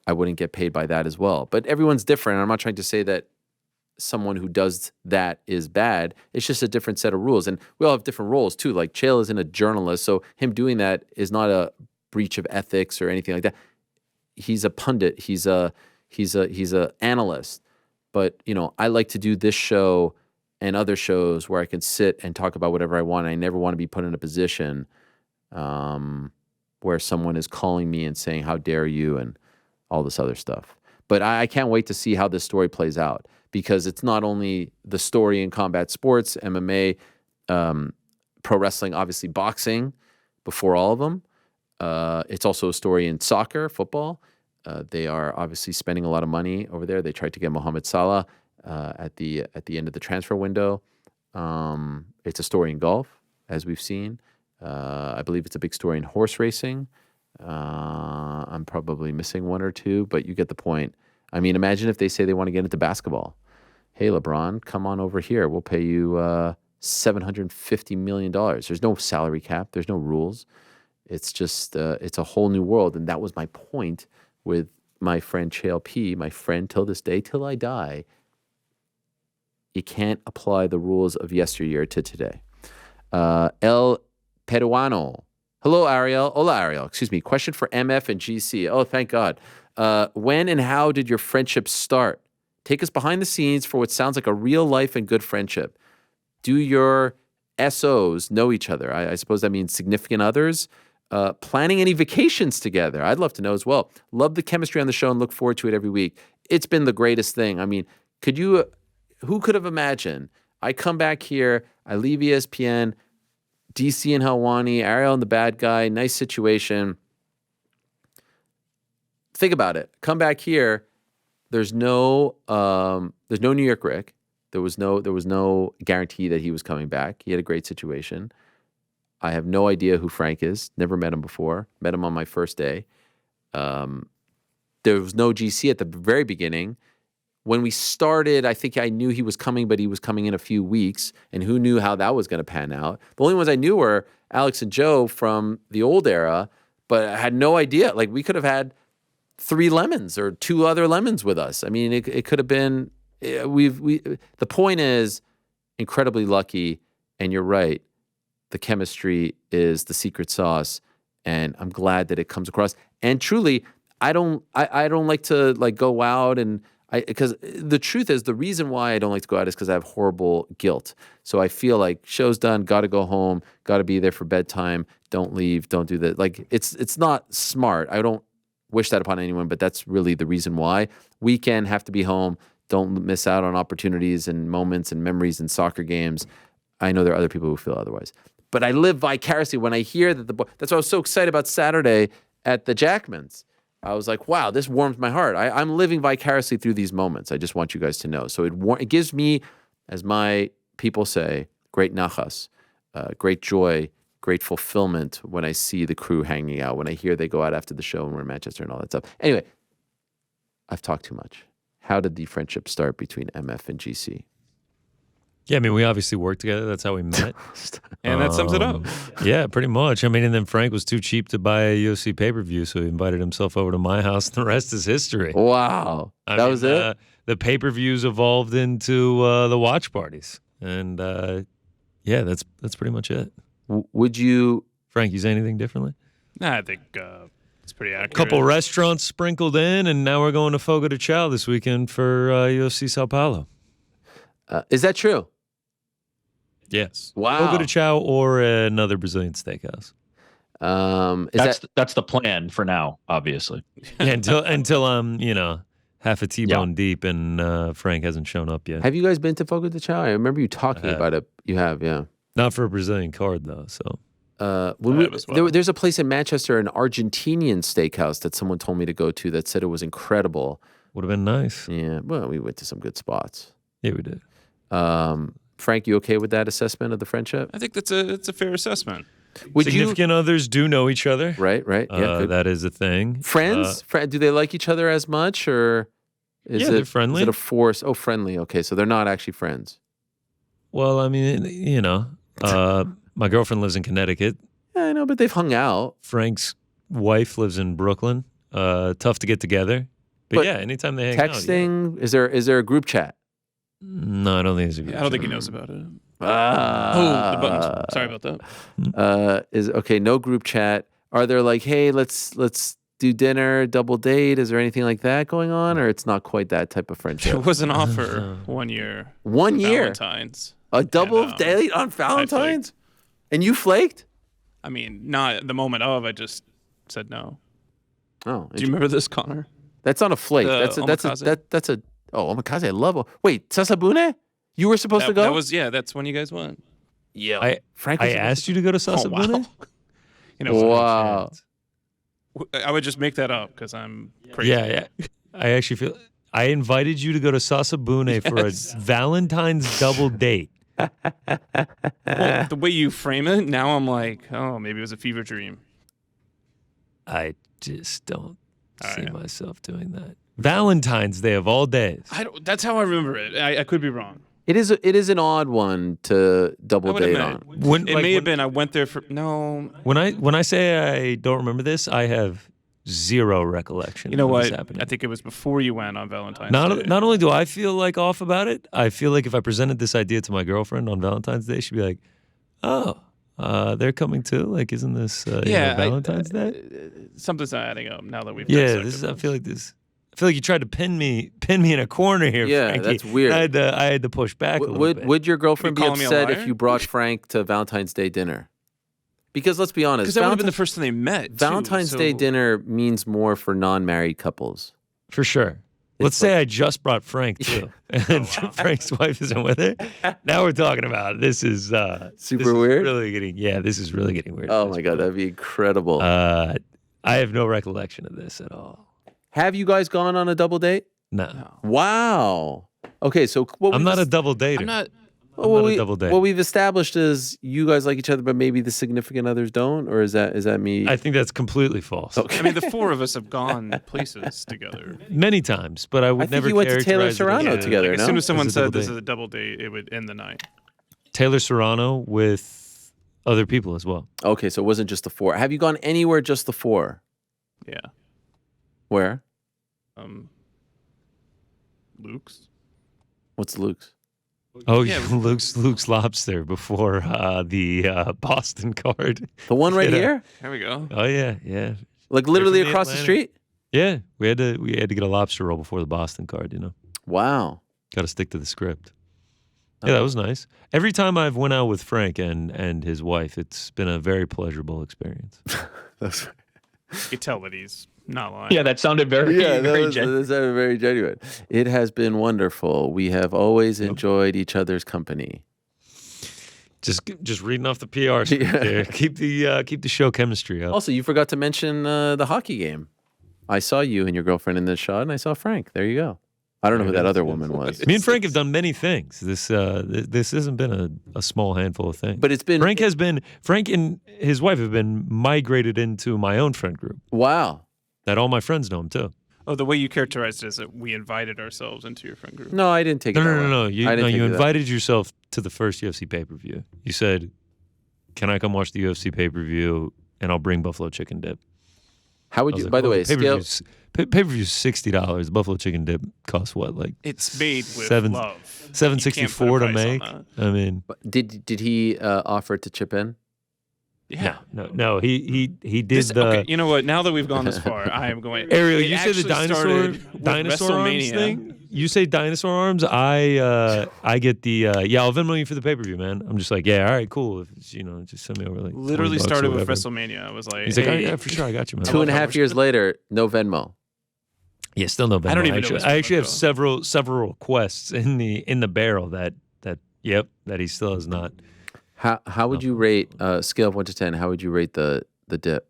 I wouldn't get paid by that as well. But everyone's different. I'm not trying to say that someone who does that is bad. It's just a different set of rules. And we all have different roles too. Like Chael isn't a journalist, so him doing that is not a breach of ethics or anything like that. He's a pundit. He's a analyst. But I like to do this show and other shows where I can sit and talk about whatever I want. I never want to be put in a position where someone is calling me and saying, "How dare you?" and all this other stuff. But I can't wait to see how this story plays out, because it's not only the story in combat sports, MMA, pro wrestling, obviously boxing, before all of them. It's also a story in soccer, football. They are obviously spending a lot of money over there. They tried to get Mohamed Salah at the end of the transfer window. It's a story in golf, as we've seen. I believe it's a big story in horse racing. I'm probably missing one or two, but you get the point. I mean, imagine if they say they want to get into basketball. Hey, LeBron, come on over here. We'll pay you $750 million. There's no salary cap. There's no rules. It's just, it's a whole new world. And that was my point with my friend Chael P., my friend till this day, till I die. You can't apply the rules of yesteryear to today. El Peruano. Hello, Ariel. Hola, Ariel. Excuse me. Question for MF and GC. Oh, thank God. When and how did your friendship start? Take us behind the scenes for what sounds like a real life and good friendship. Do your SOs know each other? I suppose that means significant others. Planning any vacations together? I'd love to know as well. Love the chemistry on the show and look forward to it every week. It's been the greatest thing. I mean, who could have imagined? I come back here, I leave ESPN, DC and Helwani, Ariel and the bad guy, nice situation. Think about it. Come back here. There's no New York Rick. There was no guarantee that he was coming back. He had a great situation. I have no idea who Frank is. Never met him before. Met him on my first day. There was no GC at the very beginning. When we started, I think I knew he was coming, but he was coming in a few weeks, and who knew how that was going to pan out? The only ones I knew were Alex and Joe from the old era, but I had no idea. Like, we could have had 3 lemons or 2 other lemons with us. I mean, it could have been. The point is, incredibly lucky, and you're right. The chemistry is the secret sauce, and I'm glad that it comes across. And truly, I don't like to like go out and. Because the truth is, the reason why I don't like to go out is because I have horrible guilt. So I feel like show's done, got to go home, got to be there for bedtime, don't leave, don't do that. Like, it's not smart. I don't wish that upon anyone, but that's really the reason why. Weekend, have to be home, don't miss out on opportunities and moments and memories and soccer games. I know there are other people who feel otherwise. But I live vicariously when I hear that that's why I was so excited about Saturday at the Jackmans. I was like, wow, this warms my heart. I'm living vicariously through these moments. I just want you guys to know. So it gives me, as my people say, great nachas, great joy, great fulfillment when I see the crew hanging out, when I hear they go out after the show and we're in Manchester and all that stuff. Anyway, I've talked too much. How did the friendship start between MF and GC? Yeah, I mean, we obviously worked together. That's how we met. And that sums it up. Yeah, pretty much. I mean, and then Frank was too cheap to buy a UFC pay-per-view, so he invited himself over to my house, and the rest is history. Wow. That was it? The pay-per-views evolved into the watch parties. And, yeah, that's pretty much it. Would you... Frank, you say anything differently? Nah, I think it's pretty accurate. A couple restaurants sprinkled in, and now we're going to Fogo de Chao this weekend for UFC Sao Paulo. Is that true? Yes. Wow. Fogo de Chao or another Brazilian steakhouse. That's the plan for now, obviously. Yeah, until I'm, half a T-bone deep and Frank hasn't shown up yet. Have you guys been to Fogo de Chao? I remember you talking about it. You have, yeah. Not for a Brazilian card, though, so. There's a place in Manchester, an Argentinian steakhouse that someone told me to go to that said it was incredible. Would have been nice. Yeah, well, we went to some good spots. Yeah, we did. Frank, you okay with that assessment of the friendship? I think it's a fair assessment. Significant others do know each other. Right. Yeah, that is a thing. Friends? Do they like each other as much, or they're friendly. Is it a force? Oh, friendly. Okay, so they're not actually friends. Well, I mean, my girlfriend lives in Connecticut. Yeah, I know, but they've hung out. Frank's wife lives in Brooklyn. Tough to get together. But yeah, anytime they hang out. Texting? Yeah. Is there a group chat? No, I don't think there's a group chat. I don't think he knows about it. The buttons. Sorry about that. No group chat. Are there like, hey, let's do dinner, double date? Is there anything like that going on, or it's not quite that type of friendship? There was an offer 1 year. 1 year? Valentine's. A double date on Valentine's? And you flaked? I mean, not at the moment of. I just said no. Oh, do you remember this, Connor? That's not a flake. That's a omakase. I love it. Wait, Sasabune? You were supposed to go? That's when you guys went. Yeah. I asked you to go to Sasabune? Wow. I would just make that up because I'm crazy. Yeah. I actually feel I invited you to go to Sasabune for a Valentine's double date. Well, the way you frame it, now I'm like, oh, maybe it was a fever dream. I just don't see right. myself doing that. Valentine's Day of all days. That's how I remember it. I could be wrong. It is an odd one to double I would date admit, on. it may have been. I went there for no. When I say I don't remember this, I have zero recollection. You know of what? this happening. I think it was before you went on Valentine's Day. Not only do I feel like off about it, I feel like if I presented this idea to my girlfriend on Valentine's Day, she'd be like, "Oh, they're coming too. Like, isn't this Valentine's Day?" Something's not adding up now that we've. Yeah, dissected I feel like this. I feel like you tried to pin me in a corner here. Yeah, Frankie. that's weird. I had to push back a little bit. Would your girlfriend be calling me a upset if liar? you brought Frank to Valentine's Day dinner? Because let's be honest, Because that would have been the first time they met. too, Valentine's Day so- dinner means more for non-married couples. For sure. Let's say I just brought Frank too, and Frank's wife isn't with her. Now we're talking about it. This is Super weird? This is really getting weird. Oh my God, that'd be incredible. I have no recollection of this at all. Have you guys gone on a double date? No, Wow. Okay, so I'm not a double dater. I'm not. I'm not a double date. What we've established is you guys like each other, but maybe the significant others don't, or is that me? I think that's completely false. Okay. I mean, the four of us have gone places together. Many times, but I would I think never. you went to Taylor characterize it as Serrano a- together. As soon as someone As a double said this date. is a double date, it would end the night. Taylor Serrano with other people as well. Okay, so it wasn't just the four. Have you gone anywhere just the four? Yeah. Where? Luke's. What's Luke's? Oh Yeah, yeah, Luke's Lobster before the Boston card. The one right Yeah. here? There we go. Oh yeah. Like literally from the across the Atlantic. street? Yeah, we had to get a lobster roll before the Boston card. You know, Wow. got to stick to the script. Yeah, that was nice. Every time I've went out with Frank and his wife, it's been a very pleasurable experience. That's You can tell that he's not lying. Yeah, that sounded very, very genuine. that's very genuine. It has been wonderful. We have always enjoyed each other's company. Just reading off the PR script Yeah. there. Keep the show chemistry up. Also, you forgot to mention the hockey game. I saw you and your girlfriend in this shot, and I saw Frank. There you go. I don't know who that other woman was. Me and Frank have done many things. This hasn't been a small handful of things. But it's been Frank and his wife have been migrated into my own friend group. Wow. That all my friends know him too. Oh, the way you characterized it is that we invited ourselves into your friend group. No, I didn't take it. that way. No. You I didn't take it that invited yourself to the first UFC pay-per-view. You said, "Can I come watch the UFC pay-per-view and I'll bring buffalo chicken dip?" How would I was you? like, By the well, way, scale. pay-per-view's $60. Buffalo chicken dip costs what, like It's made with Seven- love. $7.64 to You can't put a make? price on that. I mean, Did he offer to chip in? Yeah. no. He did This, the. okay, you know what? Now that we've gone this far, I am going. Ariel, It you say the actually started with dinosaur arms WrestleMania. thing. You say dinosaur arms. I get the I'll Venmo you for the pay per view, man. I'm just like, yeah, all right, cool. If it's, just send me over like Literally $20 started or with whatever. WrestleMania. I was like, He's like, oh, hey, yeah, for sure, I got you, man. 2.5 years later, no Venmo. Yeah, still no Venmo. I don't even know his I actually have Venmo. several requests in the barrel that he still has not. How would you rate scale of 1 to 10? How would you rate the dip?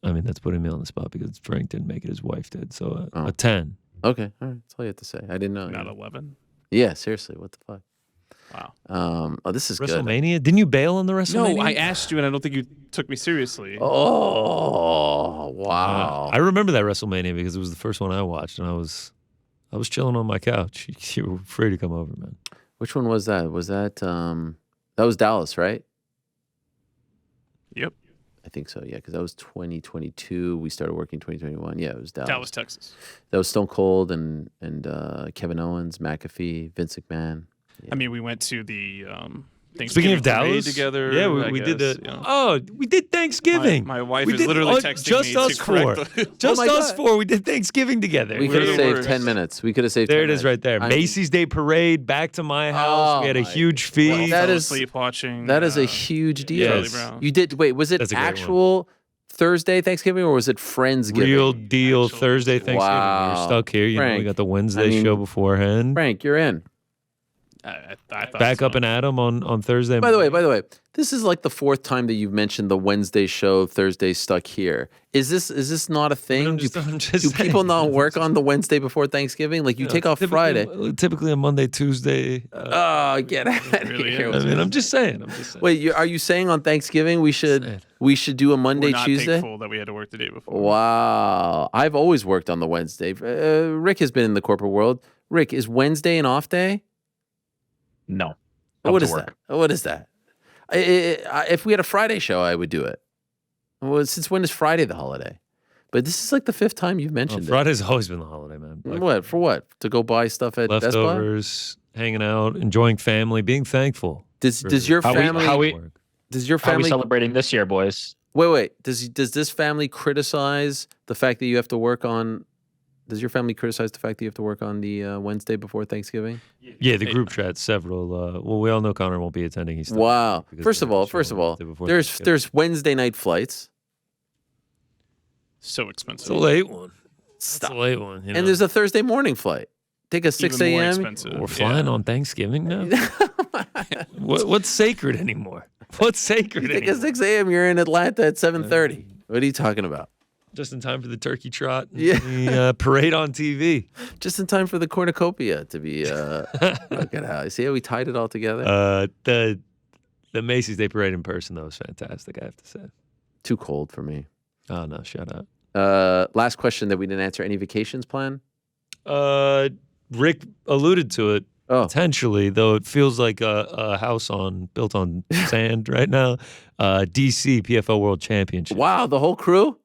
I mean, that's putting me on the spot because Frank didn't make it, his wife did. So Oh. a 10. Okay, all right. That's all you have to say. I didn't know. not 11. Yeah, seriously. What the fuck? Wow. Oh, this is good. WrestleMania? Didn't you bail on the WrestleMania? No, I asked you, and I don't think you took me seriously. Oh, wow. I remember that WrestleMania because it was the first one I watched, and I was chilling on my couch. You were free to come over, man. Which one was that? Was that that was Dallas, right? Yep. I think so. Yeah, because that was 2022. We started working 2021. Yeah, it was Dallas. Dallas, Texas. That was Stone Cold and Kevin Owens, McAfee, Vince McMahon. I mean, we went to the Speaking Thanksgiving of Dallas, parade together. yeah, I we did the. guess, you know. Oh, we did Thanksgiving. My wife We is did- literally oh, texting just me us to four. correct the- Just my us God. four. We did Thanksgiving together. We We're could have the saved worst. 10 minutes. We could have saved There 10 it is minutes. right there. I mean, Macy's Day Parade back to my house. Oh We had a my huge God. feast. That fell is- asleep watching. that is a huge deal. Charlie Brown. You did, wait, was it That's a great one. actual Thursday Thanksgiving or was it Friendsgiving? Real deal Actually, Thursday Thanksgiving. We wow. were stuck here. You know, we Frank, got the Wednesday I mean- show beforehand. Frank, you're in. I thought Back so. up and at 'em on Thursday. By the way, this is like the fourth time that you've mentioned the Wednesday show, Thursday stuck here. Is this not a thing? I'm just Do people saying. not work on the Wednesday before Thanksgiving? Like you take off Friday. Typically a Monday, Tuesday. Oh, get out of really here! is. I mean, I'm just saying. Wait, are you saying on Thanksgiving we should do a We're Monday, not Tuesday? thankful that we had to work the day before. Wow, I've always worked on the Wednesday. Rick has been in the corporate world. Rick, is Wednesday an off day? No. What to is work. that? What is that? If we had a Friday show, I would do it. Well, since when is Friday the holiday? But this is like the fifth time you've mentioned Friday's always been the holiday, man. it. What? For what? To go buy stuff at Best Buy? Leftovers, hanging out, enjoying family, being thankful. Does your How we- family how we- does your How are we family celebrating this year, boys? wait does this family criticize the fact that you have to work on? Does your family criticize the fact that you have to work on the Wednesday before Thanksgiving? Yeah, the group chat, several. Well, we all know Connor won't be attending. He's Wow. because First of of the all, Wednesday before there's Thanksgiving. Wednesday night flights. So expensive. It's a late one. Stop. It's a late one. You know? And there's a Thursday morning flight. Take a 6 Even more a.m. expensive. We're flying on Thanksgiving now. What's sacred anymore? What's sacred Take a anymore? 6 a.m. You're in Atlanta at 7:30. What are you talking about? Just in time for the turkey trot. And Yeah. the parade on TV. Just in time for the cornucopia to be. Look at how. See how we tied it all together. The Macy's Day Parade in person though was fantastic. I have to say. Too cold for me. Oh no, shut up. Last question that we didn't answer. Any vacations planned? Rick alluded to it Oh, potentially, though it feels like a house built on sand right now. DC PFL World Championship. wow, the whole crew.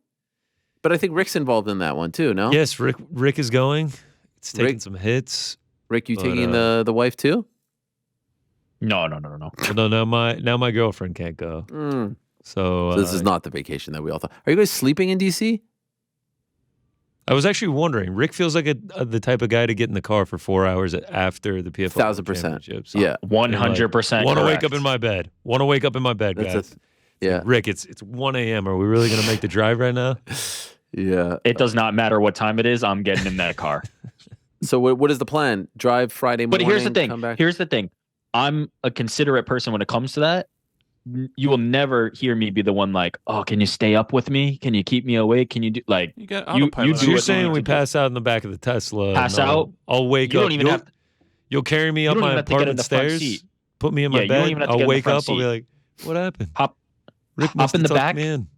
But I think Rick's involved in that one too. No. Yes, Rick is going. It's taking Rick- some hits. Rick, you But, taking the wife too? No. Well, no, now my girlfriend can't go. Mm. So, So this is not the vacation that we all thought. Are you guys sleeping in DC? I was actually wondering. Rick feels like the type of guy to get in the car for 4 hours after the PFL 1,000%. Championships. Yeah. 100%. Want to wake correct. up in my bed. Want to wake up in my bed, That's guys. yeah. Rick, it's 1 a.m. Are we really going to make the drive right now? Yeah. It does not matter what time it is. I'm getting in that car. So what is the plan? Drive Friday But morning. here's the thing. Come back? Here's the thing. I'm a considerate person when it comes to that. You will never hear me be the one like, "Oh, can you stay up with me? Can you keep me awake? Can you do like You got You- autopilot. you So do you're what saying you we need to pass out in the back of the Tesla. Pass and out? I'll wake you up. don't even have You'll carry me you up don't my even have to get in apartment the front stairs. seat. Put me in Yeah, my you don't bed. even have to I'll get in the wake front up. I'll be seat. like, "What happened?" hop Rick hop must in have the tucked back. me in.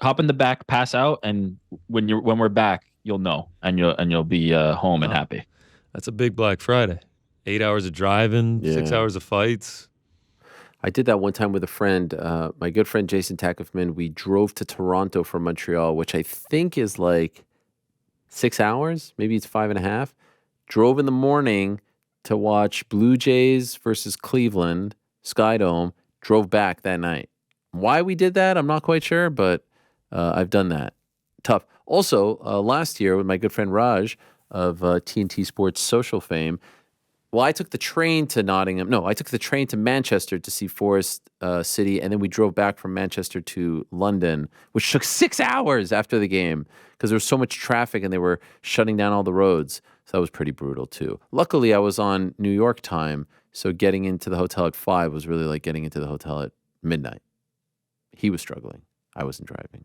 hop in the back, pass out, and when we're back, you'll know, and you'll be home and Wow. happy. That's a big Black Friday. 8 hours of driving, 6 Yeah. hours of fights. I did that one time with a friend, my good friend Jason Tackefman. We drove to Toronto from Montreal, which I think is like 6 hours, maybe it's 5.5. Drove in the morning to watch Blue Jays versus Cleveland, Skydome. Drove back that night. Why we did that, I'm not quite sure, but I've done that. Tough. Also, last year with my good friend Raj of TNT Sports social fame, well, I took the train to Nottingham. No, I took the train to Manchester to see Forest City, and then we drove back from Manchester to London, which took 6 hours after the game because there was so much traffic and they were shutting down all the roads. So that was pretty brutal too. Luckily, I was on New York time, so getting into the hotel at 5 was really like getting into the hotel at midnight. He was struggling. I wasn't driving.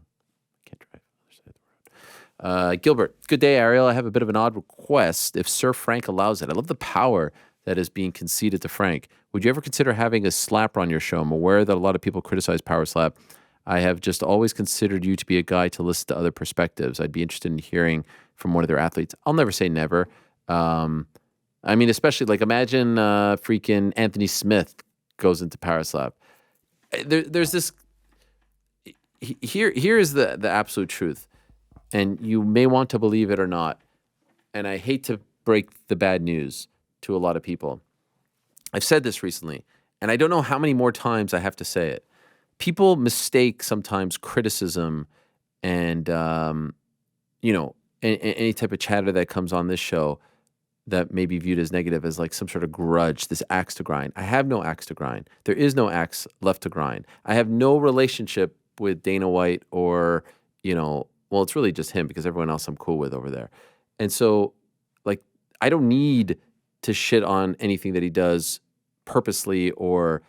Can't drive. Other side of the road. Gilbert, good day, Ariel. I have a bit of an odd request if Sir Frank allows it. I love the power that is being conceded to Frank. Would you ever consider having a slapper on your show? I'm aware that a lot of people criticize Power Slap. I have just always considered you to be a guy to listen to other perspectives. I'd be interested in hearing from one of their athletes. I'll never say never. I mean, especially like imagine freaking Anthony Smith goes into Power Slap. There's this. Here is the absolute truth. And you may want to believe it or not. And I hate to break the bad news to a lot of people. I've said this recently, and I don't know how many more times I have to say it. People mistake sometimes criticism and, any type of chatter that comes on this show that may be viewed as negative as like some sort of grudge, this axe to grind. I have no axe to grind. There is no axe left to grind. I have no relationship with Dana White or, well, it's really just him because everyone else I'm cool with over there. And so, like, I don't need to shit on anything that he does purposely or,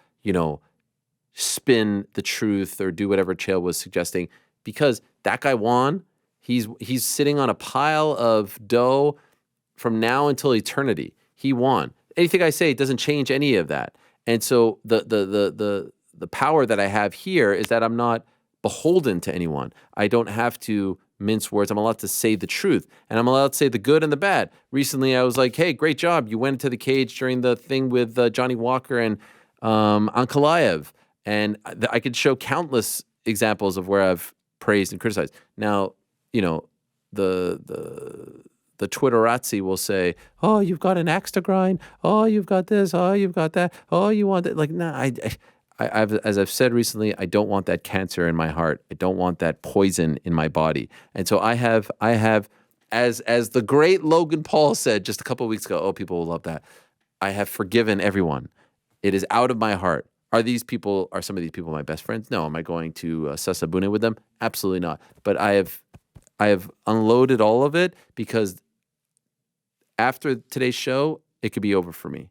spin the truth or do whatever Chael was suggesting, because that guy won. He's sitting on a pile of dough from now until eternity. He won. Anything I say doesn't change any of that. And so the power that I have here is that I'm not beholden to anyone. I don't have to mince words. I'm allowed to say the truth, and I'm allowed to say the good and the bad. Recently, I was like, hey, great job. You went into the cage during the thing with Johnny Walker and Ankalaev. And I could show countless examples of where I've praised and criticized. Now, the Twitterazzi will say, oh, you've got an axe to grind. Oh, you've got this. Oh, you've got that. Oh, you want that. Like, nah, as I've said recently, I don't want that cancer in my heart. I don't want that poison in my body. And so I have, as the great Logan Paul said just a couple of weeks ago, oh, people will love that. I have forgiven everyone. It is out of my heart. Are some of these people my best friends? No. Am I going to Sasabune with them? Absolutely not. But I have unloaded all of it, because after today's show, it could be over for me.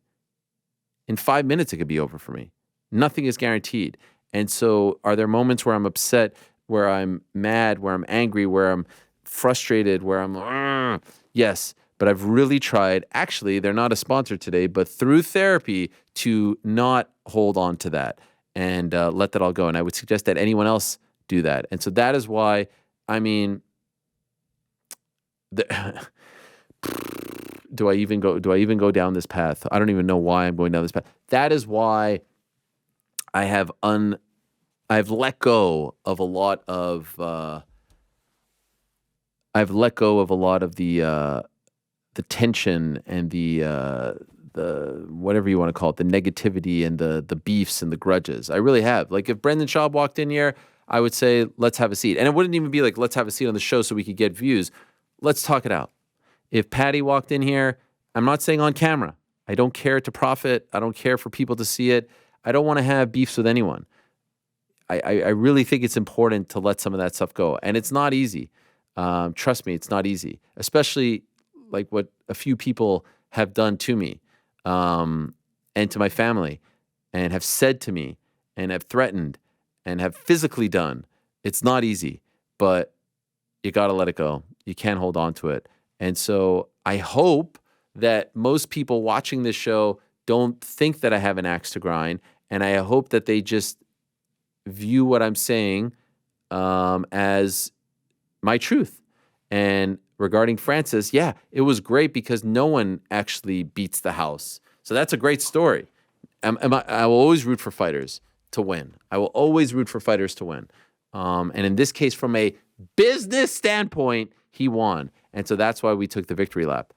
In 5 minutes, it could be over for me. Nothing is guaranteed. And so are there moments where I'm upset, where I'm mad, where I'm angry, where I'm frustrated, where I'm, yes. But I've really tried, actually, they're not a sponsor today, but through therapy, to not hold on to that and let that all go. And I would suggest that anyone else do that. And so that is why, do I even go down this path? I don't even know why I'm going down this path. That is why I've let go of a lot of the tension and the whatever you want to call it, the negativity and the beefs and the grudges. I really have. Like, if Brendan Schaub walked in here, I would say, let's have a seat. And it wouldn't even be like, let's have a seat on the show so we could get views. Let's talk it out. If Patty walked in here, I'm not saying on camera. I don't care to profit. I don't care for people to see it. I don't want to have beefs with anyone. I really think it's important to let some of that stuff go. And it's not easy. Trust me, it's not easy. Especially like what a few people have done to me and to my family, and have said to me and have threatened and have physically done. It's not easy, but you got to let it go. You can't hold on to it. And so I hope that most people watching this show don't think that I have an axe to grind, and I hope that they just view what I'm saying as my truth. And regarding Francis, yeah, it was great because no one actually beats the house. So that's a great story. I will always root for fighters to win. I will always root for fighters to win. And in this case, from a business standpoint, he won. And so that's why we took the victory lap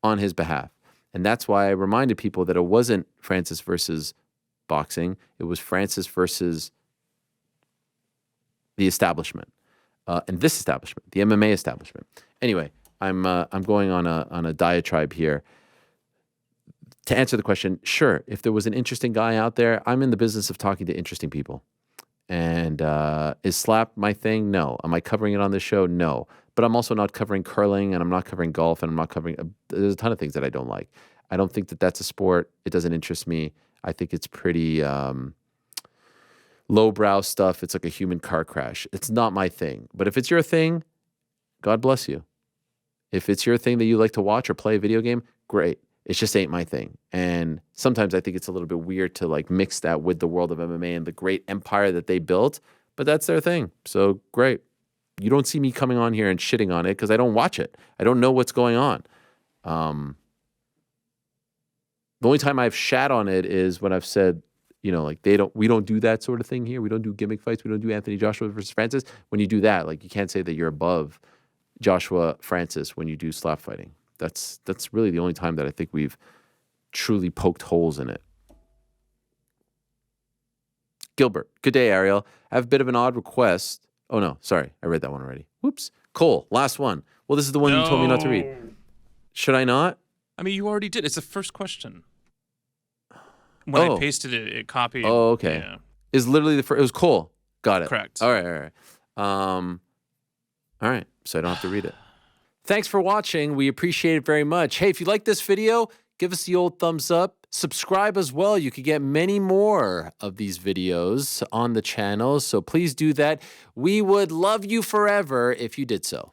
on his behalf. And that's why I reminded people that it wasn't Francis versus boxing. It was Francis versus the establishment. And this establishment, the MMA establishment. Anyway, I'm going on a diatribe here. To answer the question, sure, if there was an interesting guy out there, I'm in the business of talking to interesting people. And is slap my thing? No. Am I covering it on this show? No. But I'm also not covering curling, and I'm not covering golf, and I'm not covering there's a ton of things that I don't like. I don't think that that's a sport. It doesn't interest me. I think it's pretty lowbrow stuff. It's like a human car crash. It's not my thing. But if it's your thing, God bless you. If it's your thing that you like to watch or play a video game, great. It just ain't my thing. And sometimes I think it's a little bit weird to like mix that with the world of MMA and the great empire that they built, but that's their thing. So great. You don't see me coming on here and shitting on it because I don't watch it. I don't know what's going on. The only time I've shat on it is when I've said, like we don't do that sort of thing here. We don't do gimmick fights. We don't do Anthony Joshua versus Francis. When you do that, like you can't say that you're above Joshua Francis when you do slap fighting. That's really the only time that I think we've truly poked holes in it. Gilbert, good day, Ariel. I have a bit of an odd request. Oh, no, sorry. I read that one already. Whoops. Cole, last one. Well, this is the one you told me not to read. Should I not? I mean, you already did. It's the first question. When I pasted it, it copied. Oh, okay. Yeah. Is literally the first. It was Cole. Got it. Correct. All right. All right. So I don't have to read it. Thanks for watching. We appreciate it very much. Hey, if you like this video, give us the old thumbs up. Subscribe as well. You could get many more of these videos on the channel, so please do that. We would love you forever if you did so.